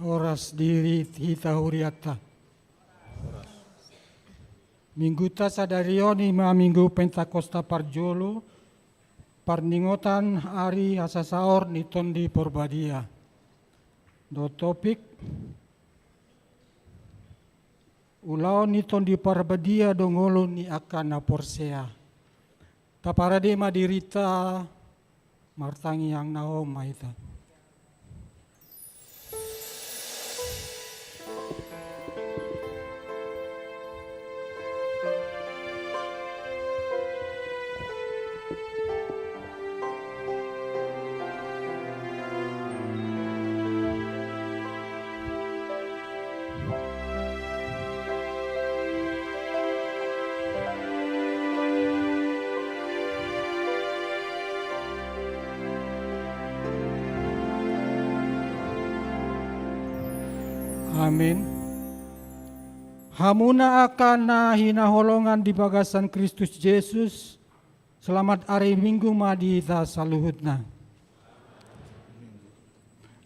Horas diri hita huriata. Minggu ta sadarioni ma minggu Pentakosta Parjolo, parningotan hari hasasaor niton di Porbadia. Do topik ulau niton di Porbadia dongolo ni akan na porsea. Taparade madirita martangi yang naom maita. Amin. Hamuna akan na hinaholongan di bagasan Kristus Yesus. Selamat hari Minggu madita saluhutna.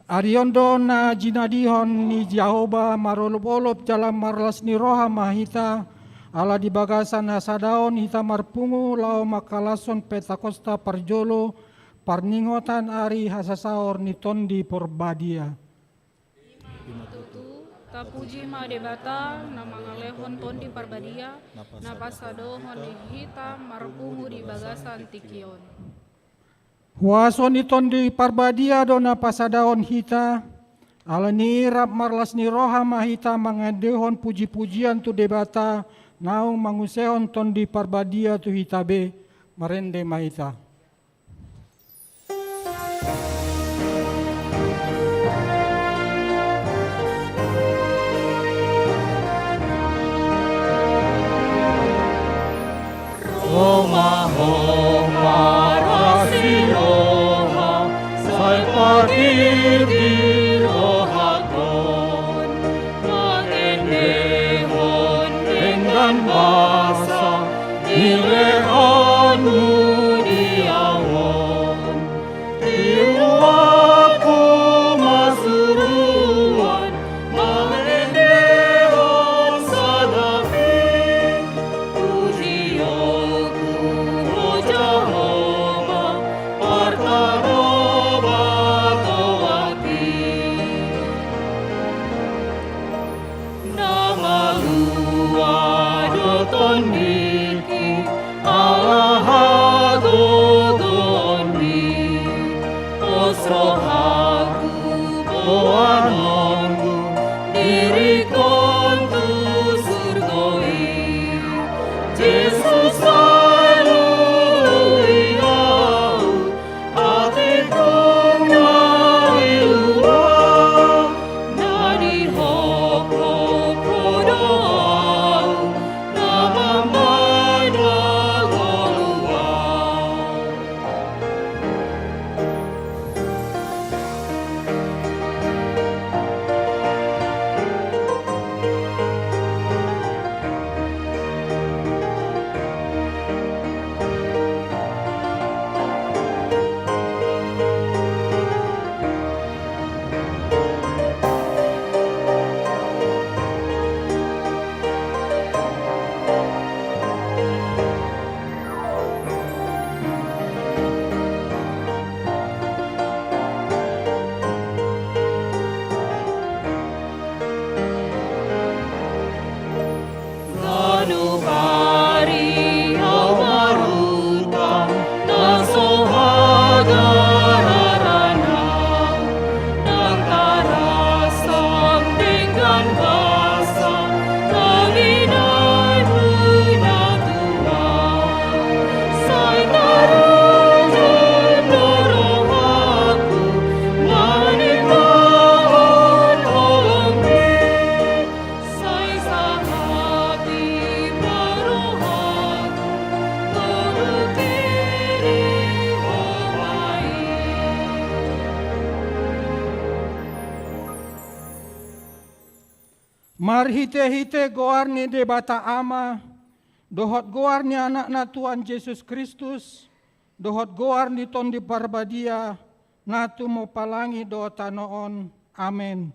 Ariondo na jinadihon ni Jehovah marolop-olop jalan marlas ni roha mahita. Ala di bagasan hasadaon hita marpungu lau makalason Pentakosta Parjolo. Parningotan ari hasasaor ni tondi Porbadia. Tapuji ma debata na mangalehon tondi Parbadia na pasado honi hita marpungu di bagasan tikion. Huason iton di Parbadia do na pasadaon hita ala ni irap marlas ni roha mahita mangadehon puji-pujian tu debata naung mangusehon ton di Parbadia tu hitabe marende mahita. Homa homa rasioha sai patir rohakon magendehon dengan basa nilehanmu diawon tiruaku masuruan magendehon sadapi Mar hite-hite goarni debata ama, dohot goarni anak na Tuhan Yesus Kristus, dohot goarni ton di Parbadia, natu mo palangi do tanoon. Amen.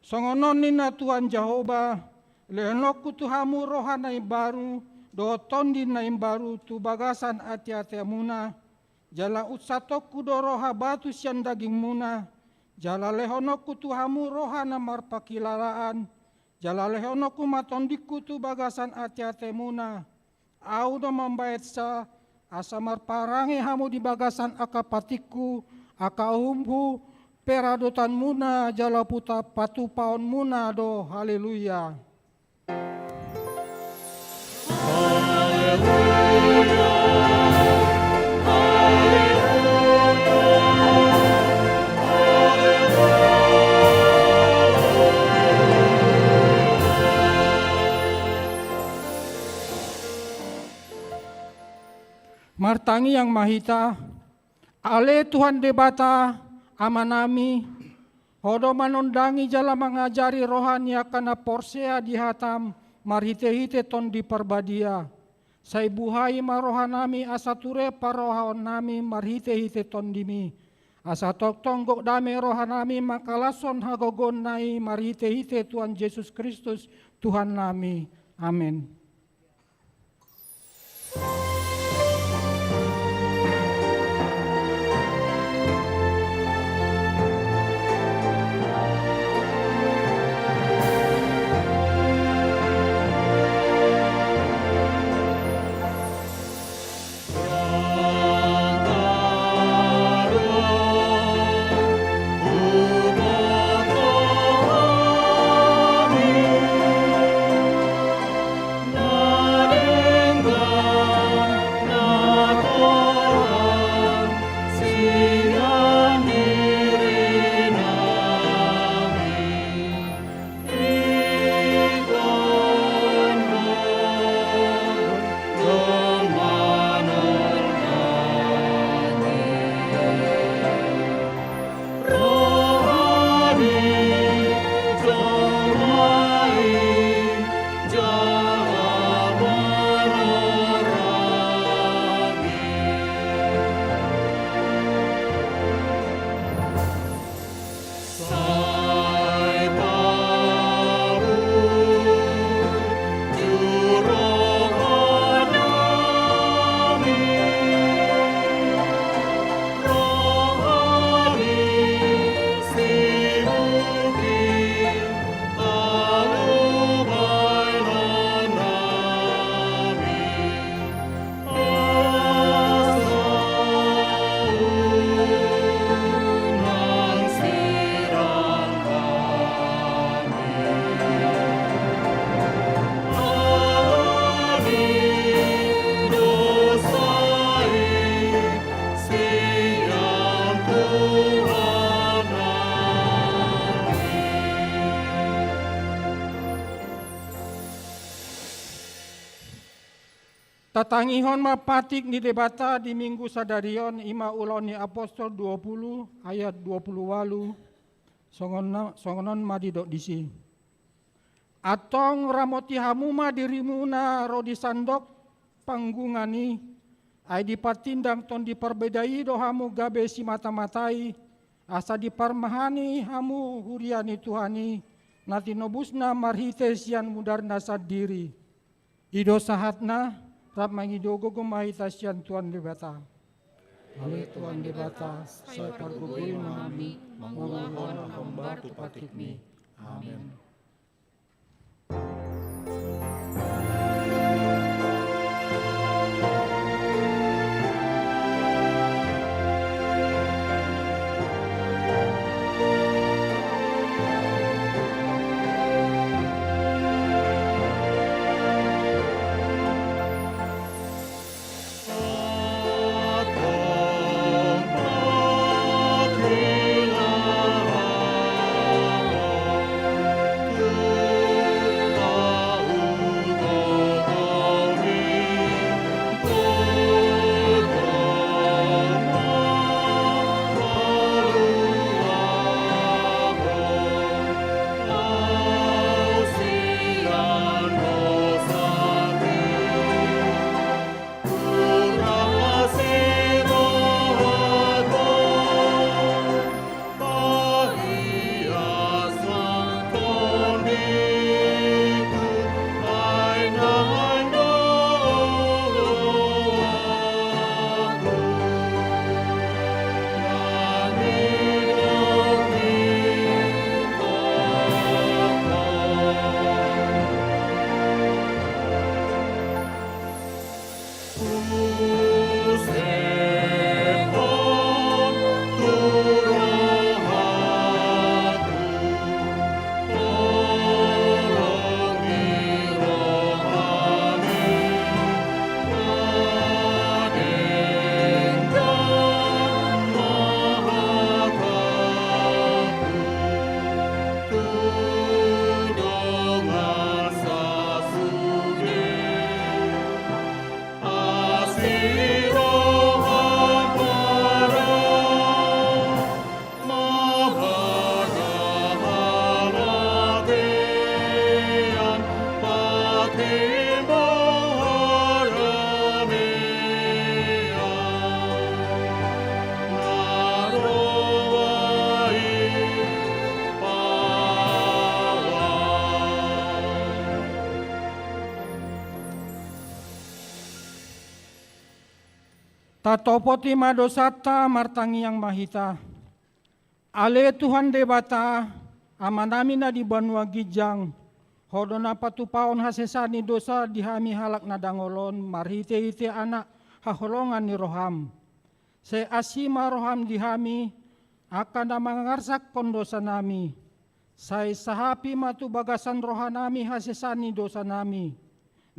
Songonon nina Tuhan Jehova, lehenokku Tuhamu rohanai baru, do tondi naim baru tu bagasan ati-ati muna, jala utsatokku do roha batu sian daging muna, jala lehonokku Tuhamu rohana marpakilalaan, jala lehonokku matondikku tu bagasan ati-ati muna, au do membaetsa, asa marparangi hamu di bagasan akapatikku, akaumhu, peradotan muna jala puta patu paon muna do haleluya. Martangi yang mahita, ale Tuhan debata amanami, hodo manondangi jala mengajari rohani akana porsea di hatam, marhite-hite ton di perbadia. Sai buhai marohanami asature parohanami marhite-hite ton dimi. Asa tonggok dame rohanami makalason hagogon nai marhite-hite Tuhan Yesus Kristus Tuhan nami. Amin. Tatangihon mapatik ni debata di minggu sadarion ima uloni apostol 20 ayat 28 songonon madidok disi. Atong ramoti hamuma dirimuna rodi sandok panggungani ai dipatindang ton diperbedai do hamu gabe si mata-matai asa diparmahani hamu huriani Tuhani nati nobusna marhite sian mudarna sadiri. Ido sahatna rap mangidogo gumahita sian Tuhan debata. Ale Tuhan debata, saya pargugui memahami, mengulahon hamba tu patikmi. Amin. Tatopoti madosata martangi yang mahita. Ale Tuhan debata amanami na di banua gijang. Hodona patupaon hasesani dosa dihami halak na dangolon marhite-hite anak haholongan ni roham. Se asima roham dihami akan na mangarsak kondosa nami. Sai sahapi matu bagasan rohanami hasesani dosa nami.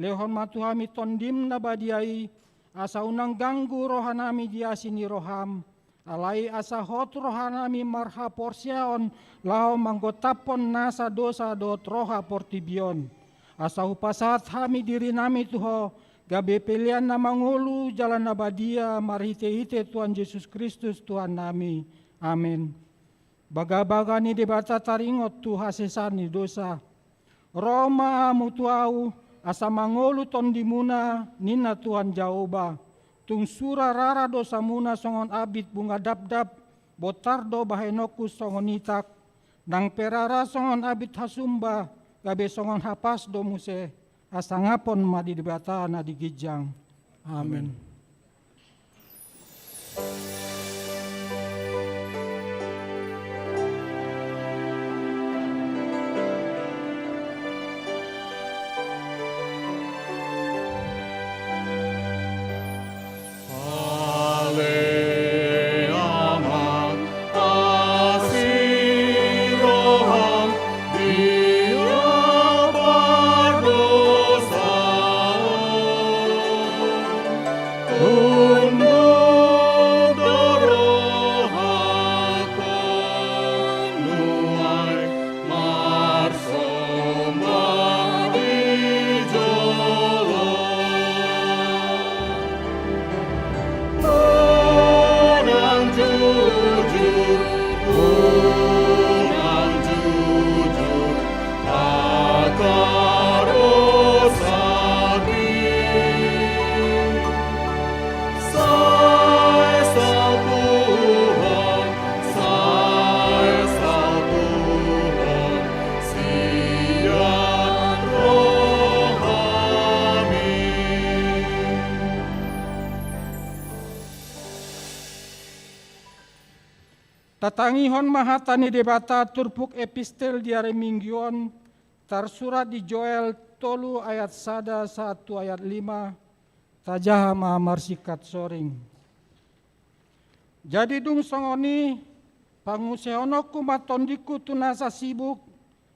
Lehon matu hami tondim na badiai asa unang ganggu rohanami diasini roham. Alai asa hot rohanami marha porsiaon lao manggotapon nasa dosa dot roha portibion. Asa upasat hami diri nami tuho gabe pilihan na mangulu jalan nabadia marhite-hite Tuhan Yesus Kristus Tuhan nami. Amin. Baga-baga ni debata taringot tu hasesani dosa. Roma mutuau asa mangolu tondimuna nina Tuhan Jaoba. Tung sura rara dosa muna songon abit bunga dap-dap. Botardo bahenoku songon itak. Nang perara songon abit hasumba. Gabe songon hapas do muse. Asa ngapon madi debata na digijang. Amin. Tatangihon mahatani debata turpuk epistel diare minggion tersurat di Joel tolu ayat 1 ayat 5 tajaha marsikat soring. Jadi dung songoni pangusehonoku matondiku tunasa sibuk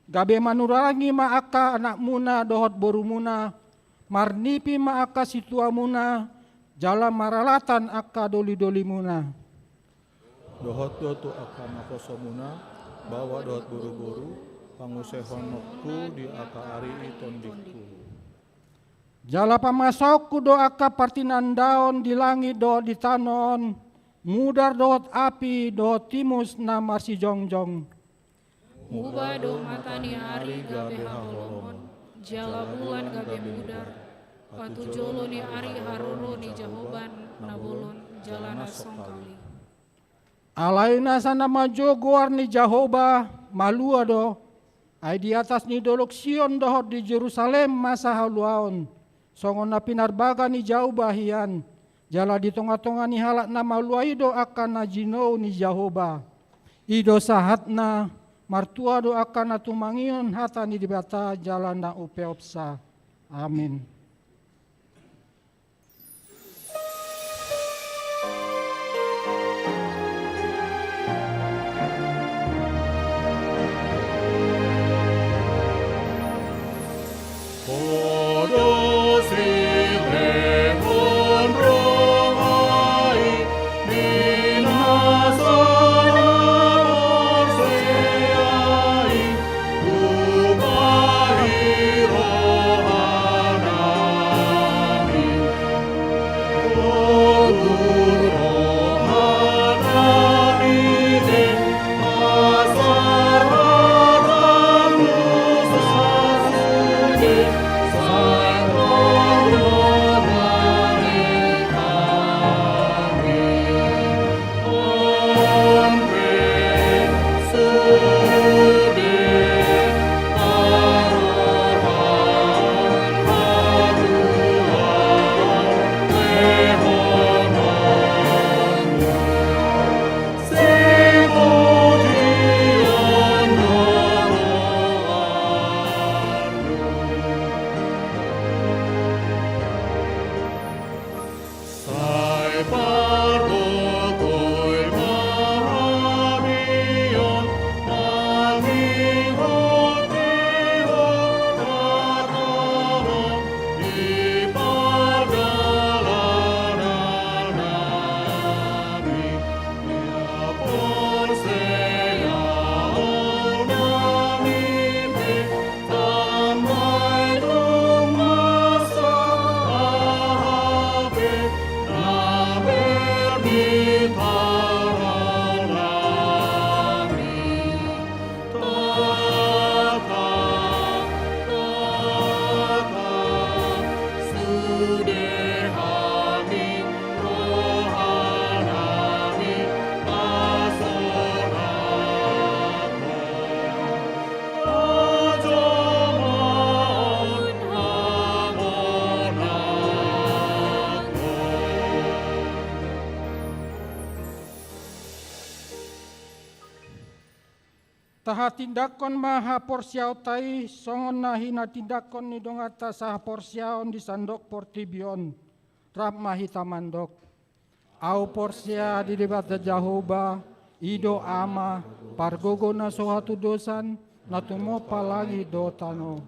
gabe manurangi maaka anak muna dohot boru muna marnipi maaka situa muna jala maralatan aka doli-doli muna. Dohot dotu aka makoso muna bawa dohot buru-buru pangusehonokku di aka ari tondiku. Jala pamasokku do aka partinan daon di langit do di tanon mudar dohot api dohot timus na marsi jongjong. Muba do matani hari gabe haholongon jala bulan gabe mudar patujolo ni ari haruro ni jahoban nabolon jalana songkali. Alaina sana majo goar ni Jahoba malua do. Ai di atas ni dolok Sion dohot di Jerusalem masa haluaon. Songon na pinarbaga ni jauh bahian. Jala di tonga-tonga ni halak na malua ido akan na jinou ni Jahoba. Ido sahatna martua do akan na tumangion hata ni dibata jalan na upeopsa. Amin. Rohana Taha tindakon maha porsiao tai songon nahina tindakon ni dongata saha porsiaon di sandok portibion rap mahita mandok. Au porsia di debata Jahoba ido ama pargogo na sohatu dosan natumo palangi dotano.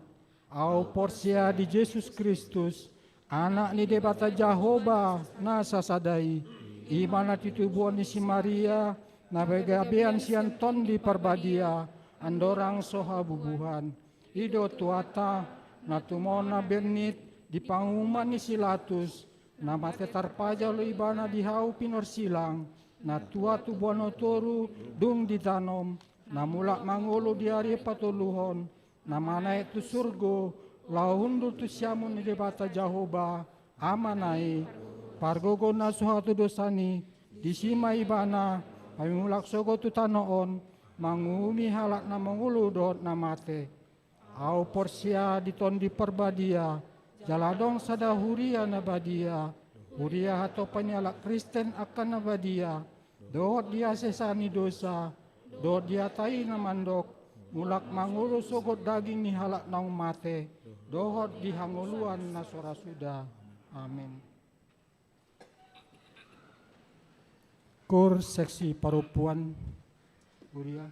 Au porsia di Yesus Kristus anak ni debata Jahoba na sasadai imana titubuan ni si Maria na begabean sian ton di perbadia andorang soha bubuhan ido tuata na tumona bernit di pangumuman ni silatus na mate tarpaja lo ibana di hau pinor silang na tua tubuano toru dung ditanom na mulak mangolo di hari patuluhon na mana itu surgo lahundu tu siamun ni debata Jahoba amanai pargogo na suhatu dosani disima ibana kami mulak sogo tu tanoon mangumi halak na mangulu dot na mate au porsia diton di perbadia jaladong sada huria na badia huria atau penyalak Kristen akan na badia dot dia sesani dosa dot dia tai na mandok mulak mangulu sogot daging ni halak na mate dohot di hanguluan na sora sudah amin. Kor seksi parupuan Uria.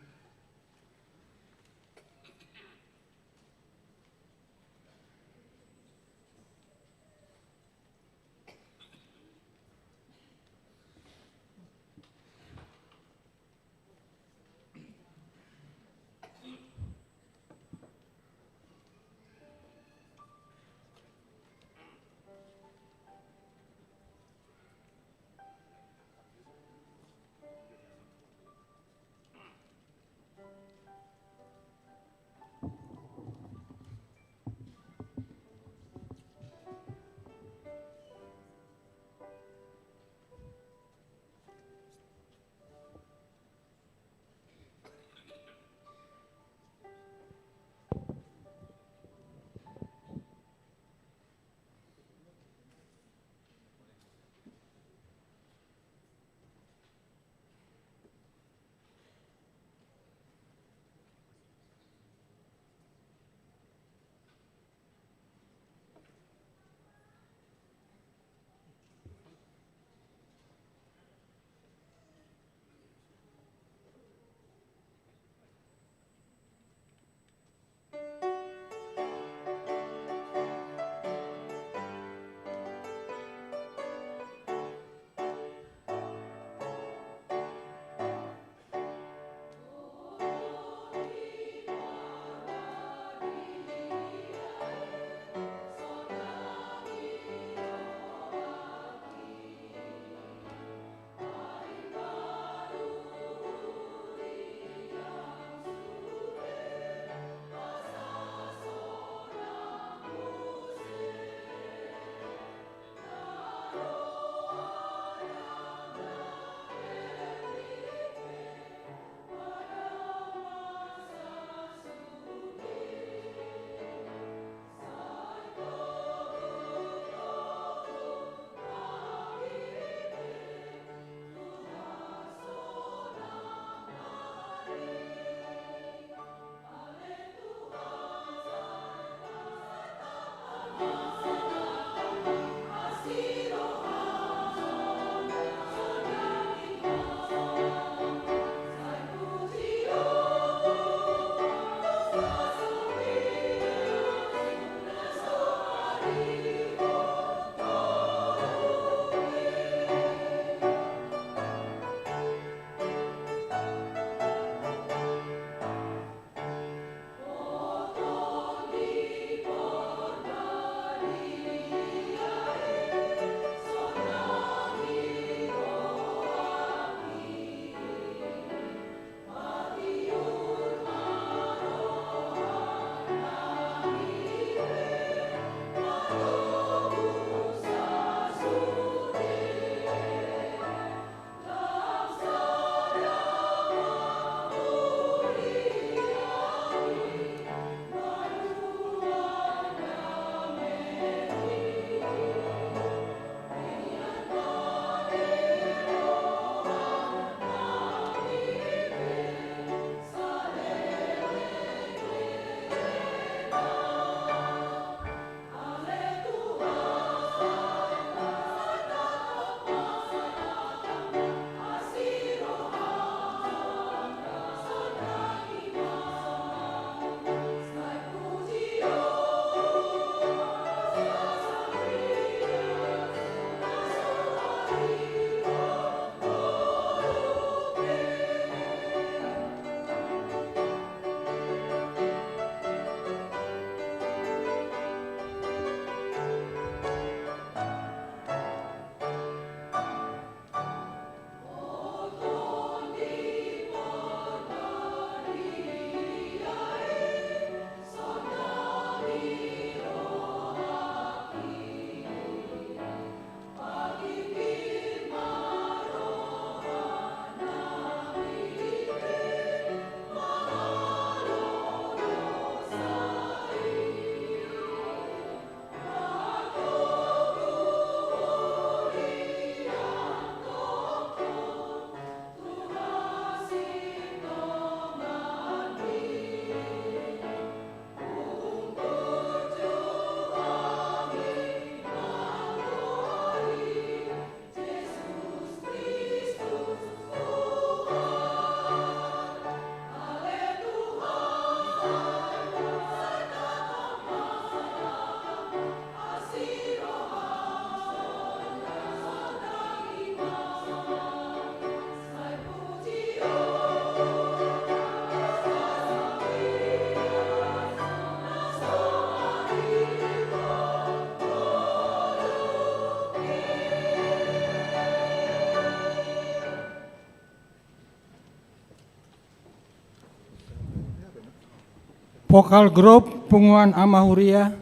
Vokal grup Punguan Amahuria.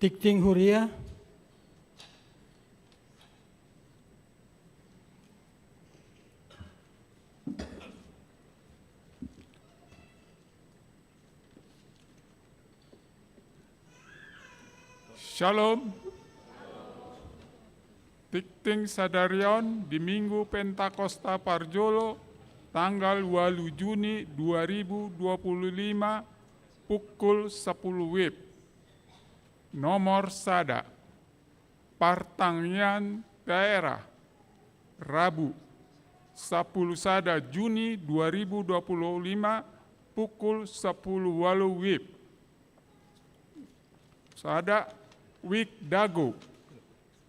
Tikting Huria, Shalom. Tikting Sadarion di Minggu Pentakosta Parjolo tanggal 8 Juni 2025 pukul 10 WIB. Nomor sada Partangian Daerah Rabu 10 sada Juni 2025 pukul 10 walu WIB. Sada Wik Dago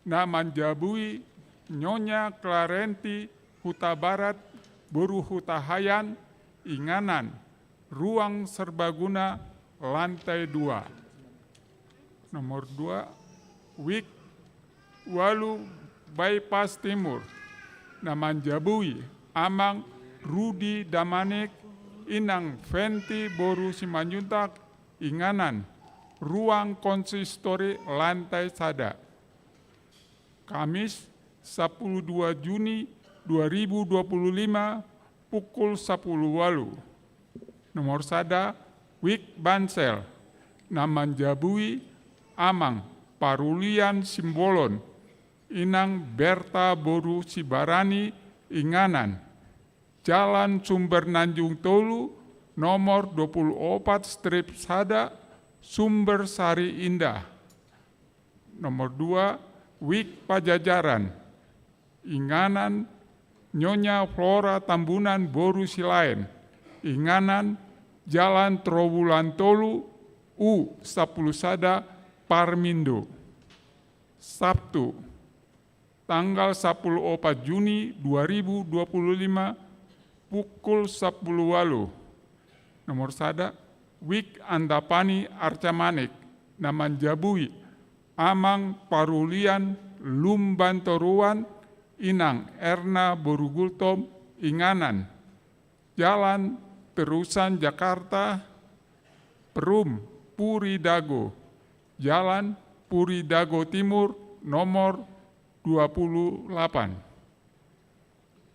na manjabui Nyonya Clarenti Huta Barat Buru Huta Hayan Inganan Ruang Serbaguna lantai 2. Nomor 2 Wik Walu Bypass Timur na manjabui Amang Rudi Damanik Inang Fenti Boru Simanjuntak Inganan Ruang Konsistori lantai sada. Kamis 12 Juni 2025 pukul 10 walu. Nomor sada Wik Bansel Naman Jabui Amang Parulian Simbolon Inang Berta Boru Sibarani Inganan Jalan Sumber Nanjung Tolu nomor 24 strip sada Sumber Sari Indah. Nomor 2 Wik Pajajaran Inganan Nyonya Flora Tambunan Boru Silain Inganan Jalan Trowulan Tolu U10 sada Parmindo. Sabtu tanggal 14 Juni 2025 pukul 10 walu. Nomor sada Wik Andapani Arcamanik Naman Jabui Amang Parulian Lumban Toruan Inang Erna Borugultom Inganan Jalan Terusan Jakarta Perum Puri Dago Jalan Puri Dago Timur nomor 28.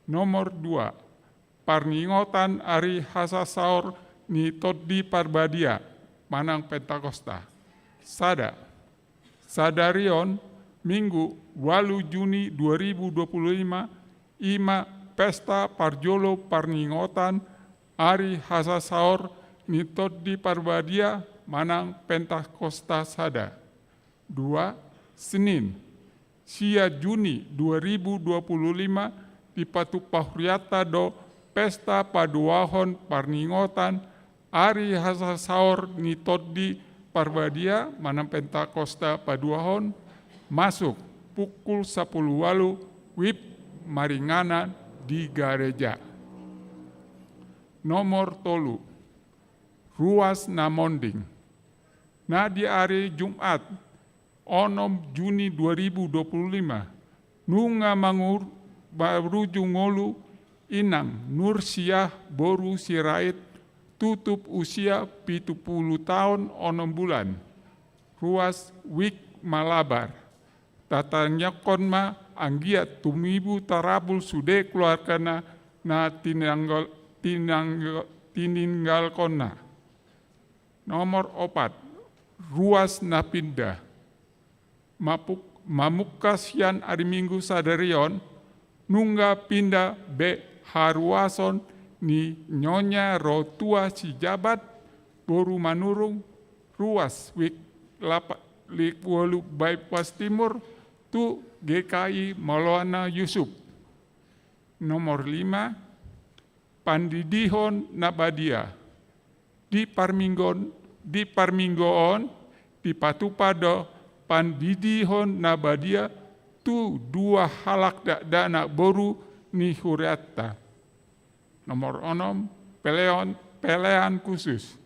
Nomor 2 Parningotan Ari Hasasaur ni Toddi Parbadia Manang Pentakosta. Sada Sadarion Minggu 8 Juni 2025 Ima Pesta Parjolo Parningotan Ari Hasasaur ni Toddi Parbadia Manang Pentakosta sada. 2 Senin Sia Juni 2025 di Patupahriata do Pesta Paduahon Parningotan Ari Hasasaur ni Toddi Parbadia Manang Pentakosta Paduahon masuk pukul 10 walu WIB Maringana di gereja. Nomor tolu Ruas Namonding na di hari Jumat 6 Juni 2025 nunga mangur barujung ngolu Inang Nursiah Boru Sirait tutup usia 70 tahun 6 bulan. Ruas Wik Malabar. Tatanya konma anggiat tumibu tarabul sude keluarkana na tininggal kona. Nomor 4 Ruas Napindah. Mamukasian hari Minggu Sadarion nungga pindah be haruason ni Nyonya Rotua si Jabat Boru Manurung Ruas Wik Walu Bypass Timur tu GKI Maulana Yusuf. Nomor 5 Pandidihon Nabadia di Parminggoon di Patupado Pandidihon Nabadia tu 2 halak dana boru ni huriatta. Nomor 6 pelean khusus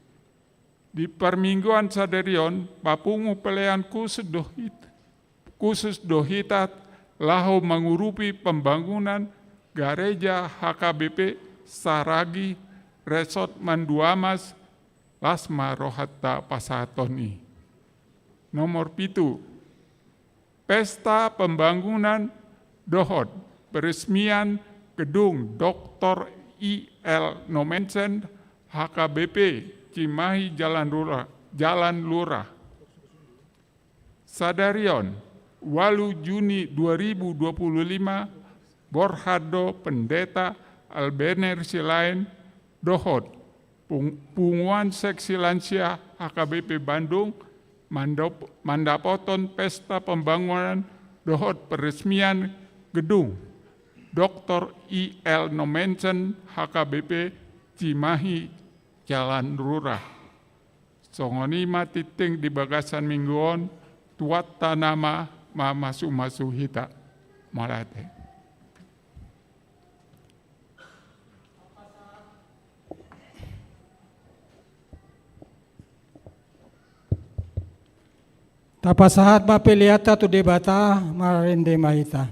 di Permingguan Sadarion papungu pelean khusus dohitat lahu mengurupi pembangunan gereja HKBP Saragi Resort Manduamas Lasma Rohatta Pasatoni. Nomor 7, pesta pembangunan dohot peresmian gedung Dr. I.L. Nomensen HKBP Cimahi Jalan Lurah. Sadarion, walu Juni 2025, Borhado Pendeta Albener Silain dohot punguan seksi lansia HKBP Bandung mandapoton pesta pembangunan dohot peresmian gedung Dr. I.L. Nomensen HKBP Cimahi Jalan Lurah. Songoni matiting di bagasan mingguon tuat tanama masu hita malate. Tapasahat mapiliata tu debata marende mahita.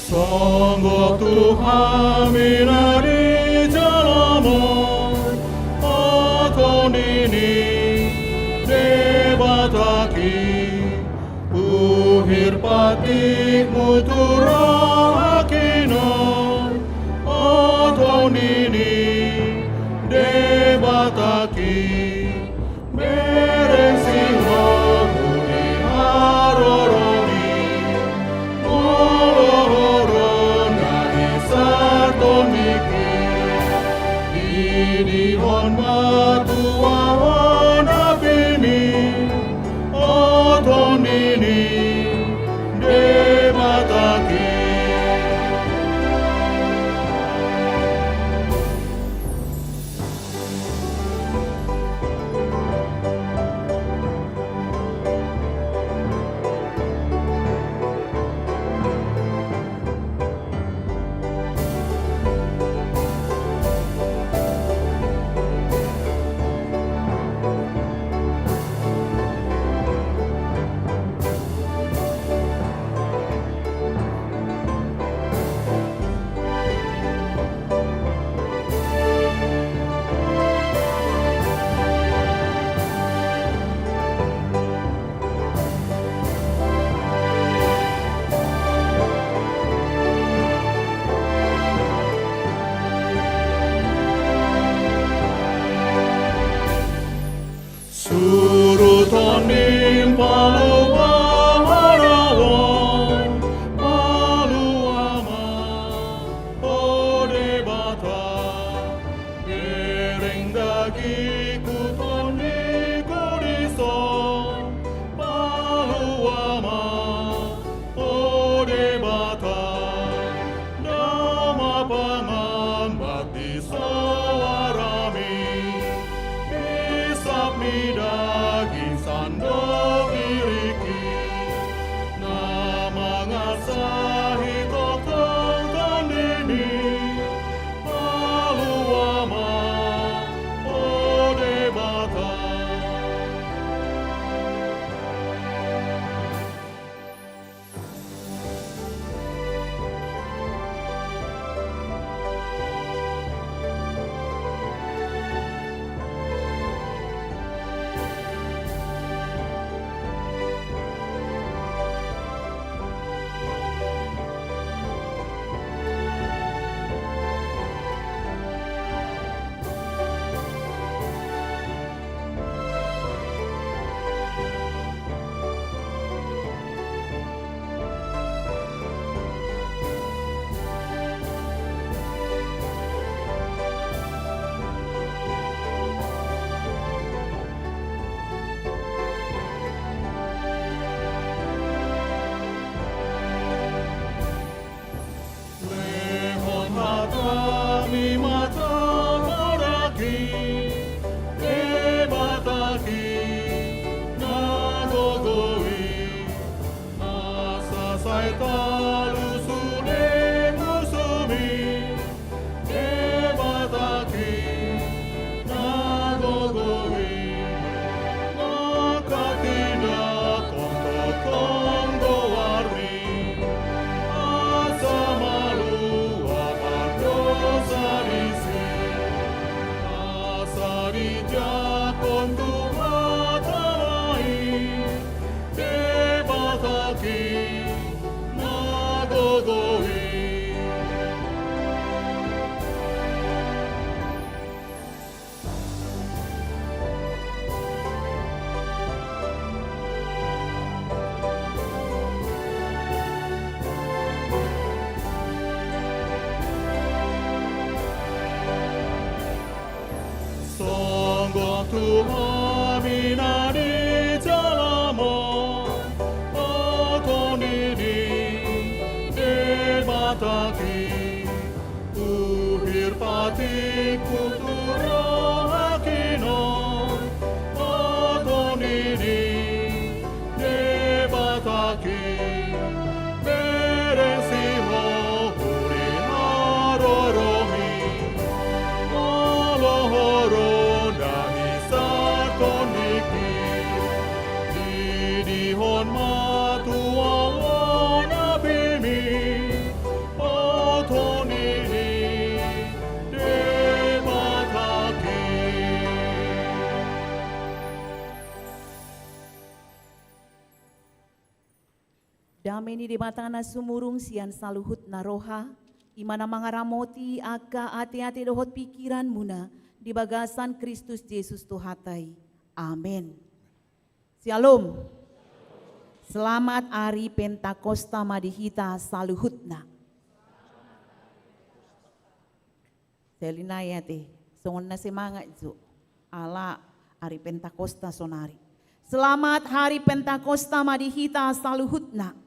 Sungguh Tuhan minari jalamon, akon ini debataki, uhir patik muturakinon, akon ini debataki, beresi hokuni haroroni, Hon matua hon apimi, oton ini debata sogoi. Sungguh Tuhan minari jalama, aku nini debataki, uhir patiku turakino, aku nini debataki, beresi hori haroromi. Alohoro nami sartoniki, didihon matuawan abimi, otonini debataki. Dameni di matana sumurung sian saluhut naroha, imana mangaramoti aka ati-ati dohot pikiran muna di bagasan Kristus Yesus Tuhatai. Amin. Shalom. Selamat hari Pentakosta Madihita saluhutna. Selina ya teh, songon na semangat zo. Ala hari Pentakosta sonari. Selamat hari Pentakosta Madihita saluhutna.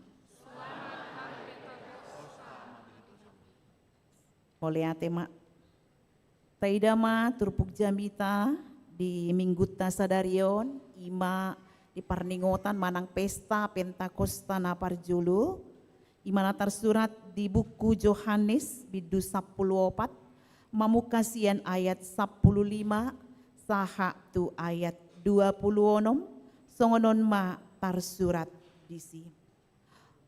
Oleh tema taidama turpuk jamita di mingguta sadarion ima di parningotan manang pesta Pentakosta na parjulu imana tersurat di buku Yohanes bidu 14 mamukasian ayat 15 saha tu ayat 26 songonon ma tersurat di sini.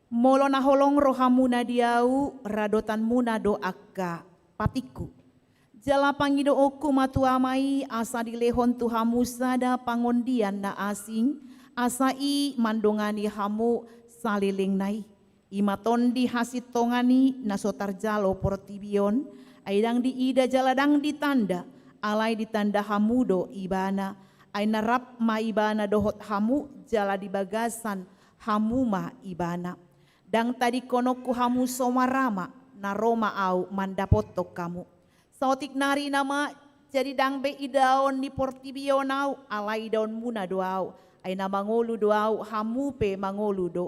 Molo na holong rohamuna diau radotan muna doaka patiku. Jala pangido oku matuamai asa dilehon tuhamu sada pangondian na asing asa i mandongani hamu saliling nai. Imatondi hasit tongani na sotar jalo portibion aidang di ida jaladang ditanda alai ditanda hamudo ibana ay narap ma ibana dohot hamu jala di bagasan hamuma ibana. Dang tadi konoku hamu somarama na Roma au mandapoto kamu. Sautik nari nama jadi dang be idaon ni portibionau alai daun muna doau. Ay na mangolu doau hamu pe mangolu do.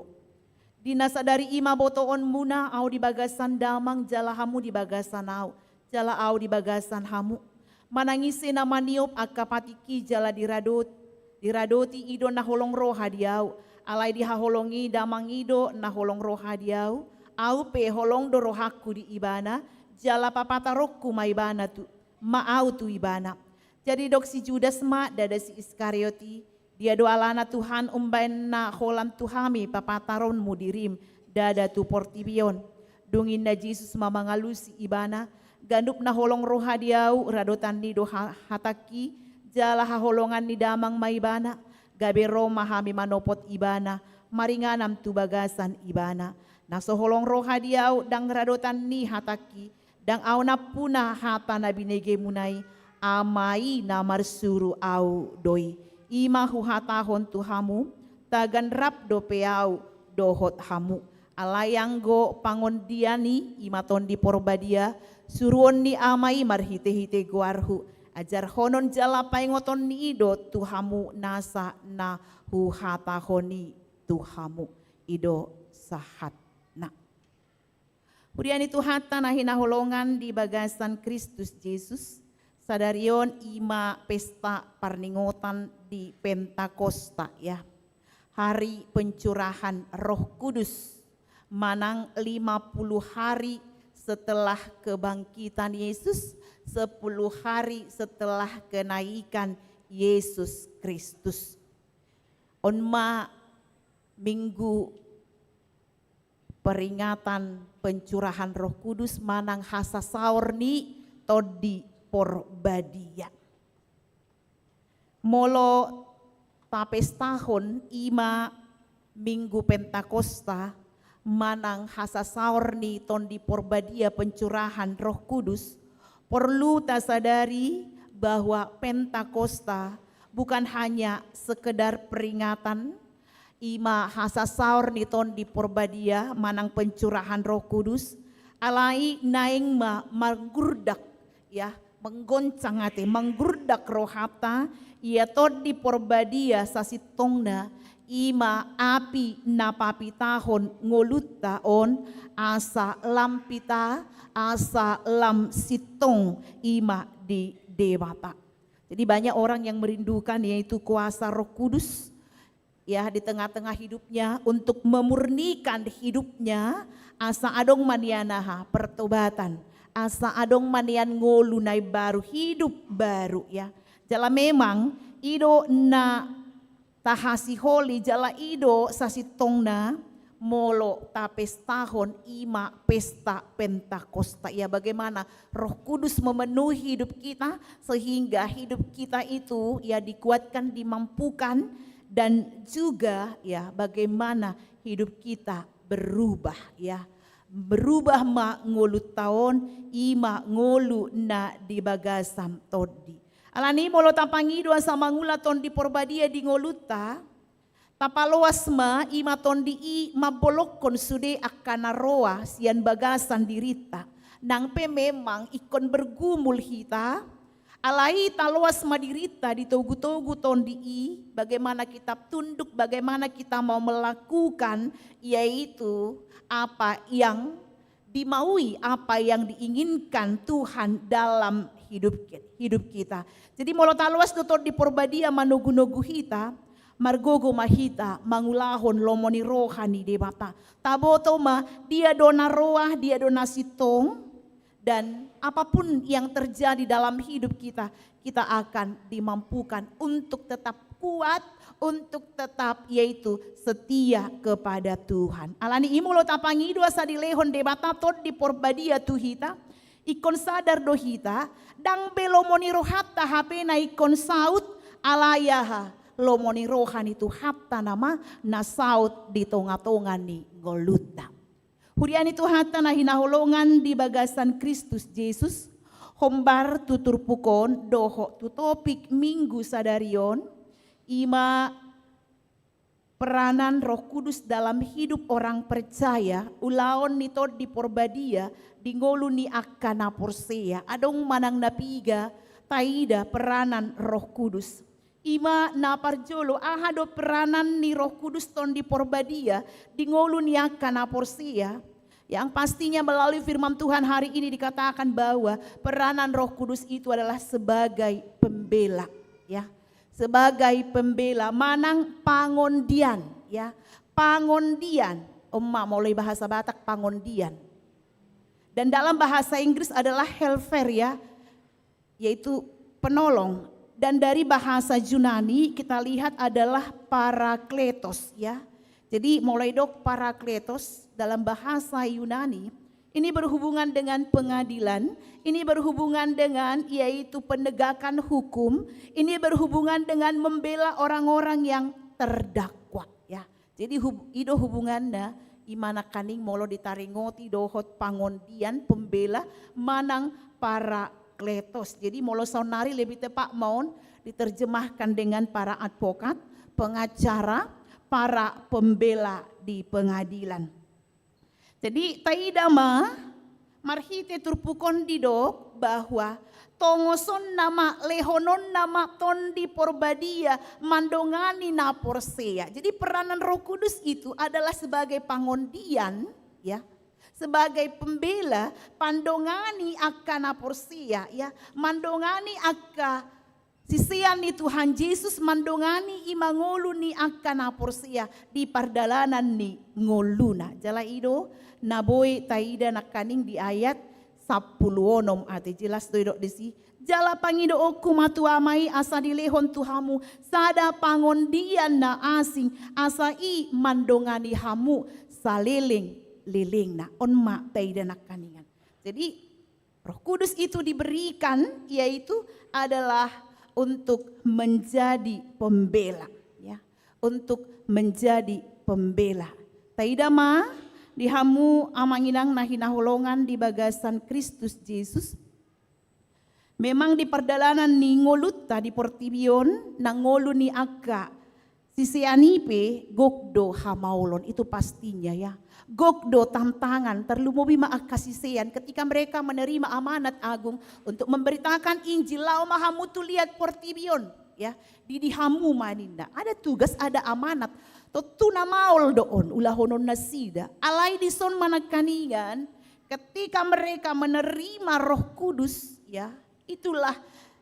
Dinasa dari ima botoon muna au di bagasan damang jala hamu di bagasan au. Jala au di bagasan hamu. Manangisi nama niop akapatiki jala diradoti ido na holong roha diau. Alai dihaholongi damang ido na holong roha diau. Au pe holong do rohaku di ibana. Jala papata roku ma ibana tu. Ma au tu ibana. Jadi dok si Judas ma dada si Iskarioti. Dia doalana Tuhan umbain na holam tuhami papataron mudirim. Dada tu portibion. Dungin na Jesus mamangalusi ibana. Gandup na holong roha diau. Radotan ni do hataki. Jala haholongan ni damang ma ibana. Gabe Roma hami manopot ibana, maringanam tu bagasan ibana. Nasoholong roha diau dang radotan ni hataki, dang au na puna hata na binege munai, amai na marsuru au doi. Ima hu hatahon tu hamu, tagan rap do peau dohot hamu. Alayanggo pangondiani imaton di porbadia, suruon ni amai marhite-hite guarhu. Ajar honon jala paingoton ni ido tuhamu nasa na huhatahoni tuhamu ido sahat na. Urian itu hata na hinaholongan di bagasan Kristus Yesus. Sadarion ima pesta parningotan di Pentakosta ya. Hari pencurahan Roh Kudus. Manang 50 hari setelah kebangkitan Yesus. 10 hari setelah kenaikan Yesus Kristus. Onma minggu peringatan pencurahan Roh Kudus manang hasa saur ni todi porbadia. Molo tapes tahun ima minggu Pentakosta manang hasasaorni ton di porbadia pencurahan Roh Kudus, perlu tak sadari bahwa Pentakosta bukan hanya sekedar peringatan ima hasasaorni ton di porbadia manang pencurahan Roh Kudus, alai naing manggurdak ya, menggoncang hati, menggurdak roh hata, ia ton di porbadia sasitongna ima api napapi tahon ngolut taon asa lampita asa lam sitong ima di dewata. Jadi banyak orang yang merindukan yaitu kuasa Roh Kudus ya di tengah-tengah hidupnya untuk memurnikan hidupnya, asa adong manianaha pertobatan, asa adong manian ngolunai baru, hidup baru ya. Jala memang ido na tahasi holi jala ido sasitongna molo tapes tahun ima pesta Pentakosta ya, bagaimana Roh Kudus memenuhi hidup kita sehingga hidup kita itu ya dikuatkan, dimampukan, dan juga ya bagaimana hidup kita berubah ya, berubah ma ngolu tahun ima ngolu na di bagasam todi. Alani molo tapangido sama ngula ton di porbadia di ngoluta, tapaloas ma ima ton di i mabolokon sude akana roa sian bagasan dirita. Nang pe memang ikon bergumul hita, alai taloas ma dirita di togu-togu ton di i, bagaimana kita tunduk, bagaimana kita mau melakukan, yaitu apa yang dimaui, apa yang diinginkan Tuhan dalam hidup kita. Jadi molo taluas tutor di porbadia manugu-nugu hita, margogo mahita, mangulahon lomoni rohani debata. Taboto ma dia dona roah, dia dona sitong, dan apapun yang terjadi dalam hidup kita, kita akan dimampukan untuk tetap kuat, untuk tetap yaitu setia kepada Tuhan. Alani imulo tapangi dua sadilehon debata tod di porbadia tuhita, ikon sadar dohita, dang belomoni rohata hape na ikon saut alayaha lomoni rohani tu hatta nama na saut di tonga-tonga ni ngoluta. Hurian itu hatta na hinaholongan di bagasan Kristus Yesus, hombar tutur pukon doho tu topik minggu sadarion, ima peranan Roh Kudus dalam hidup orang percaya, ulaon nito di porbadia, di ngolu ni akana porsea, adong manang napiga, taida peranan Roh Kudus. Ima naparjolo ahado peranan ni Roh Kudus ton di porbadia, di ngolu ni akana porsea, yang pastinya melalui firman Tuhan hari ini dikatakan bahwa peranan Roh Kudus itu adalah sebagai pembela, ya. Sebagai pembela, manang pangondian ya, pangondian, emak mulai bahasa Batak pangondian, dan dalam bahasa Inggris adalah helper ya, yaitu penolong, dan dari bahasa Yunani kita lihat adalah parakletos ya. Jadi mulai dok parakletos dalam bahasa Yunani ini berhubungan dengan pengadilan, ini berhubungan dengan yaitu penegakan hukum, ini berhubungan dengan membela orang-orang yang terdakwa ya. Jadi ido hubungannya imana kaning molo ditaringoti dohot pangondian pembela manang para kletos. Jadi molo saunari lebih tepat mohon diterjemahkan dengan para advokat, pengacara, para pembela di pengadilan. Jadi taidama marhite turpukon didok bahwa tongoson nama lehonon nama ton di porbadia mandongani na porsea. Jadi peranan Roh Kudus itu adalah sebagai pangondian ya, sebagai pembela pandongani akana porsea ya, mandongani akka sisian ni Tuhan Yesus, mandongani imangolu ni akana porsea di pardalanan ni ngoluna. Jala ido naboy taida nakaning di ayat 10 ate jelas do desi. Jala pangido oku matu amai asa dilehon Tuhamu sada pangondian na asing asa i mandongani hamu saliling liling na onma taida nakaningan. Jadi Roh Kudus itu diberikan yaitu adalah untuk menjadi pembela ya, untuk menjadi pembela. Taidama dihamu amanginang nahinaholongan di bagasan Kristus Yesus. Memang di perdalanan ni ngolutta di portibion na ngolu ni aga sisianipe gokdo hamaulon, itu pastinya ya. Gokdo tantangan terlumobi maakasisian ketika mereka menerima amanat agung untuk memberitakan Injil lau mahamutu lihat portibion ya di dihamu maninda. Ada tugas, ada amanat. Totuna maul doon ulahonon nasida. Alai dison manakaningan ketika mereka menerima Roh Kudus ya, itulah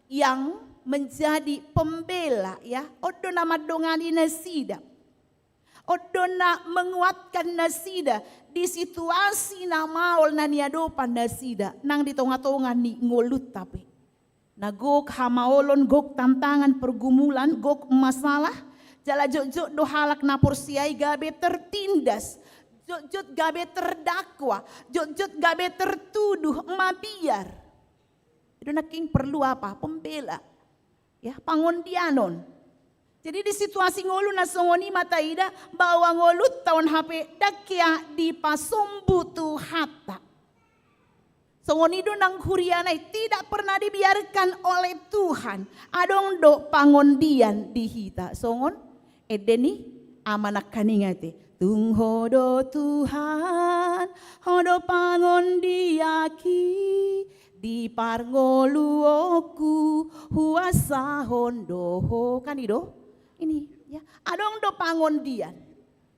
yang menjadi pembela ya. Odo nama dongani nasida. Odo na menguatkan nasida di situasi na maul na niadopan nasida nang di tonga-tonga ni ngolut tapi. Na gok hamaolon, gok tantangan pergumulan, gok masalah. Jala jok do halak na porsiai gabe tertindas. Jok gabe terdakwa. Jok gabe tertuduh mabiar. Itu naking perlu apa? Pembela. Ya, pangondianon. Jadi di situasi ngolu na songoni mataida bawa ngolut tahun HP dakya di pasombu tu hata. Songoni do nang hurianai tidak pernah dibiarkan oleh Tuhan. Adong do pangondian di hita. Songon edeni amanak kaningate. Tung hodo Tuhan, hodo pangondiaki. Di parngoluoku huasa hondoho kan itu ini ya adong do pangondian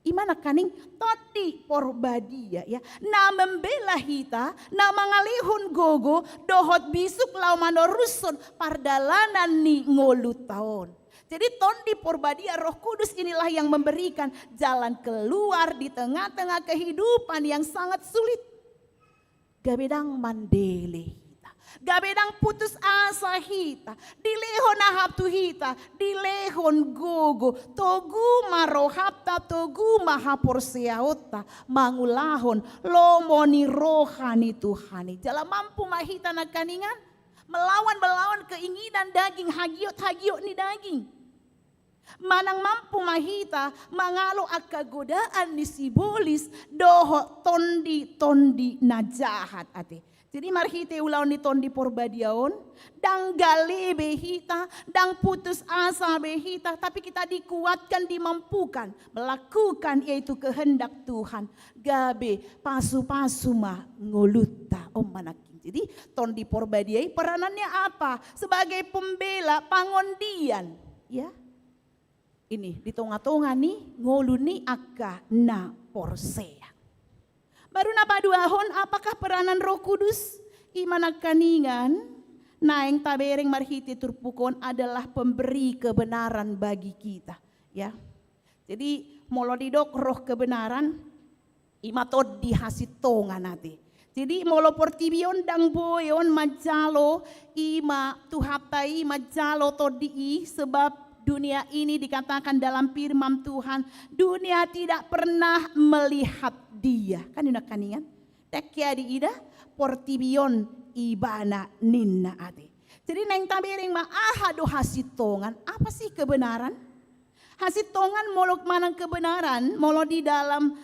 imana kaning todi porbadia ya na membela hita na mangalihun gogo dohot bisuk lau manorusun pardalanan ni ngolu tahun. Jadi tondi porbadia Roh Kudus inilah yang memberikan jalan keluar di tengah-tengah kehidupan yang sangat sulit. Gabedang mandele. Gabedang putus asa hita, dilehon ahap tu hita, dilehon gogo, togu marohapta, togu mahaporseaota, mangulahon, lomoni rohani Tuhani. Jala mampu mahita na kaningan, melawan keinginan daging, hagiot ni daging. Manang mampu mahita, mangalo akagodaan ni sibolis, doho tondi na jahat ate. Jadi marhite ulaw ni tondi porbadiaon, dang gali behita, dang putus asa behita, tapi kita dikuatkan, dimampukan, melakukan yaitu kehendak Tuhan. Gabe pasu-pasu mah ngoluta om manaking. Jadi tondi porbadiai peranannya apa? Sebagai pembela, pangondian, ya. Ini di tonga-tonga nih ngoluni akka na porsea. Baru napaduahon apakah peranan Roh Kudus? Imanak kaningan naeng tabereng marhiti turpukon adalah pemberi kebenaran bagi kita, ya. Jadi molodidok roh kebenaran imatod dihasitongan nate. Jadi molo portibion dang boyon majalo ima tuhatai majalo todi sebab dunia ini dikatakan dalam firman Tuhan, dunia tidak pernah melihat dia. Kan ina kaningan? Tekya di ida portibion ibana ninna ate. Jadi neng tabereng ma ahado hasitongan. Apa sih kebenaran? Hasitongan molok manang kebenaran, molo di dalam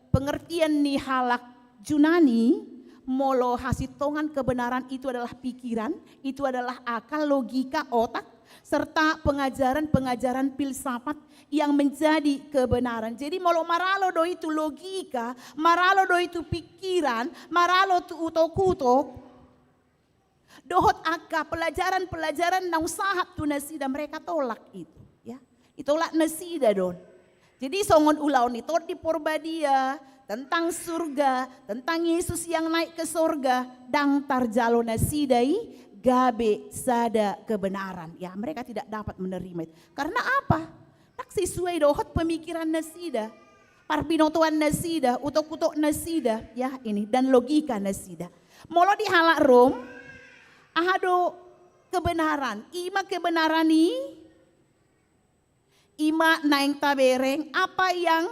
pengertian ni halak Junani, molo hasitongan kebenaran itu adalah pikiran, itu adalah akal, logika, otak, serta pengajaran-pengajaran filsafat yang menjadi kebenaran. Jadi molo maralo do itu logika, maralo do itu pikiran, maralo tu utok-utok, dohot akka pelajaran-pelajaran na usaha tu nasida mereka tolak itu, ya. Itolak nasida don. Jadi songon ulaw nito di porbadia tentang surga, tentang Yesus yang naik ke surga, dang tarjalo nasidai gabe sada kebenaran. Ya, mereka tidak dapat menerima itu. Karena apa? Tak sesuai dohot pemikiran nasida, parbinotuan nasida, utok-utok nasida, ya ini, dan logika nasida. Molo di halak Rom, ahado kebenaran, ima kebenaran ini, ima naeng tabereng, apa yang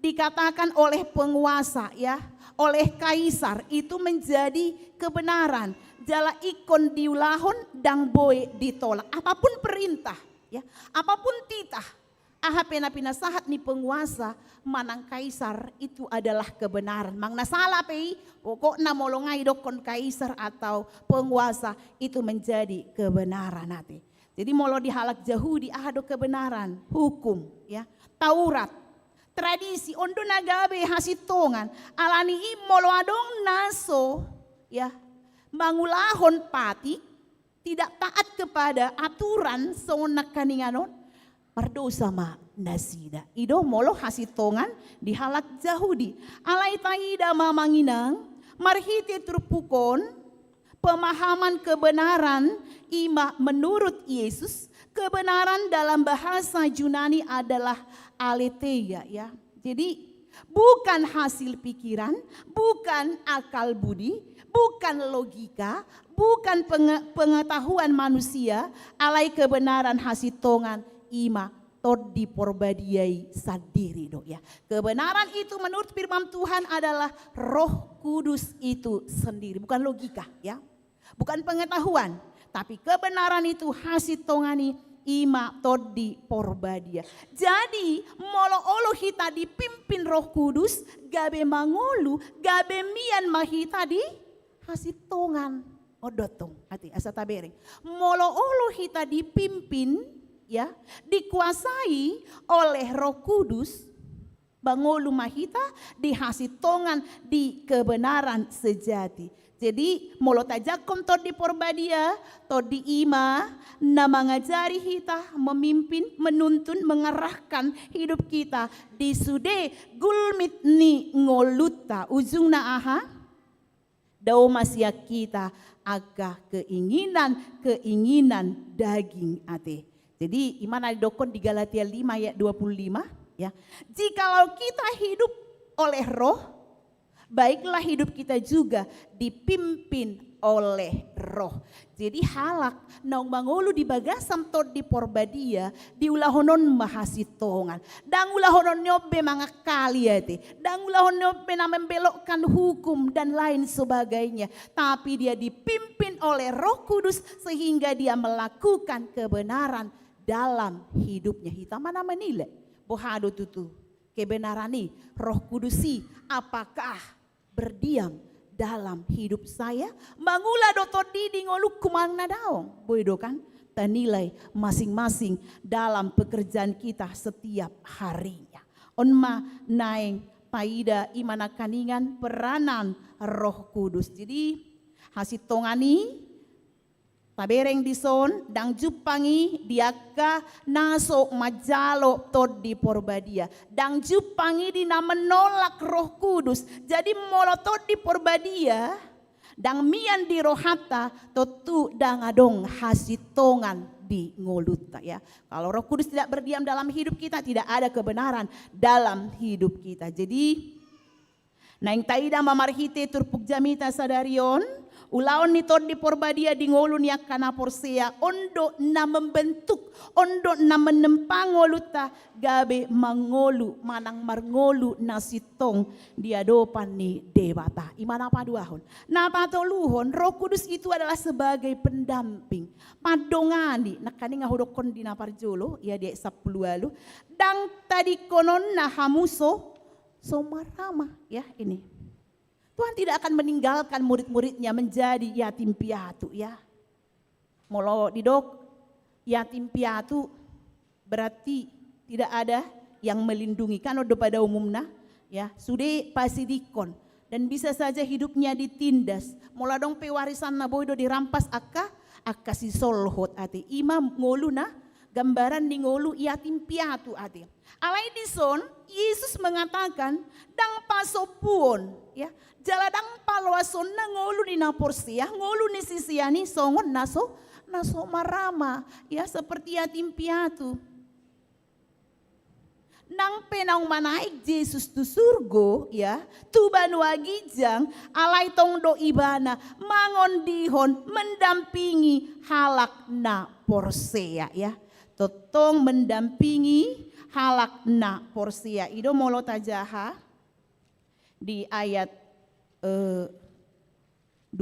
dikatakan oleh penguasa, ya, oleh kaisar itu menjadi kebenaran. Jala ikon diulahon dang boy ditolak. Apapun perintah, ya, apapun titah, aha pena sahat ni penguasa manang kaisar itu adalah kebenaran. Mang nasalah pei pokokna molongai dokon kaisar atau penguasa itu menjadi kebenaran nanti. Jadi molo dihalak Yahudi ahado kebenaran, hukum ya, Taurat, tradisi ondo nagabe hasitongan alani molo adong naso ya mangulahon pati tidak taat kepada aturan sonak kaninganon berdosa ma nasida. Ido molo hasitongan dihalak Yahudi. Alai taida mamanginang marhiti terpukon pemahaman kebenaran ima menurut Yesus. Kebenaran dalam bahasa Yunani adalah aletheia ya. Jadi bukan hasil pikiran, bukan akal budi, bukan logika, bukan pengetahuan manusia, alai kebenaran hasitongan ima tod diporbadiai sadiri do ya. Kebenaran itu menurut firman Tuhan adalah Roh Kudus itu sendiri, bukan logika ya. Bukan pengetahuan, tapi kebenaran itu hasitongani ima tod diporbadia. Jadi molo olo hita dipimpin Roh Kudus, gabe mangolu, gabe mian mahita di hasitongan odotong hati asa tabereng. Molo olo hita dipimpin ya, dikuasai oleh Roh Kudus, bangolu mahita dihasitongan di kebenaran sejati. Jadi molo tajakom tod di porbadia, tod di ima, na mengajari kita, memimpin, menuntun, mengarahkan hidup kita di sude gulmit ni ngoluta ujungna aha dao masya kita aga keinginan daging ate. Jadi iman ada dokon di Galatia 5 ayat 25 ya. Jikalau kita hidup oleh roh, baiklah hidup kita juga dipimpin oleh roh. Jadi halak naung mangolu di bagasam tod di porbadia di ulahonon mahasitongan. Dang ulahonon nyobe mangakali ate. Dang ulahonon nyobe na membelokkan hukum dan lain sebagainya. Tapi dia dipimpin oleh Roh Kudus sehingga dia melakukan kebenaran dalam hidupnya. Kita mana menilai bohado tutu kebenaran nih Roh Kudusi apakah berdiam dalam hidup saya? Mangula doto didi ngoluk kumang nadaong. Boydo kan? Tanilai masing-masing dalam pekerjaan kita setiap harinya. Onma naeng paida imana kaningan peranan Roh Kudus. Jadi hasitongani tabereng dison dang jupangi diaka naso majalo tod di porbadia. Dang jupangi dina menolak Roh Kudus. Jadi molotod di porbadia dang mian di rohata totu dang adong hasitongan di ngoluta ya. Kalau Roh Kudus tidak berdiam dalam hidup kita, tidak ada kebenaran dalam hidup kita. Jadi naing taida mamarhite turpuk jamita sadarion ulaon ni tod di porbadia di ngolun ya kana porsea ondo na membentuk ondo na menempangoluta gabe mangolu manang marngolu nasitong diadopan ni dewata imana paduahon na patoluhon Roh Kudus itu adalah sebagai pendamping padongani nakani ngahudokon di naparjolo ya dia 10 lalu dang tadi konon na hamuso somarama ya ini Tuhan tidak akan meninggalkan murid-muridnya menjadi yatim piatu ya. Molo didok yatim piatu berarti tidak ada yang melindungi kan udah pada umumnya ya. Sudah pasti dikon dan bisa saja hidupnya ditindas. Mula dong pewarisan na boydo dirampas akka si solhot ate. Imam ngolu na gambaran di ngolu yatim piatu ate. Alai dison Yesus mengatakan dang pasopuon ya. Jaladang palwason na ngolu ni naporsia, ngolu ni sisiani songon naso marama ya seperti yatim piatu. Nang penang manaik Yesus tu surgo ya, tuban wagijang alai tong do ibana mangon dihon mendampingi halak na porsea ya. Totong mendampingi halak na porsea. Ido molo tajaha di ayat 26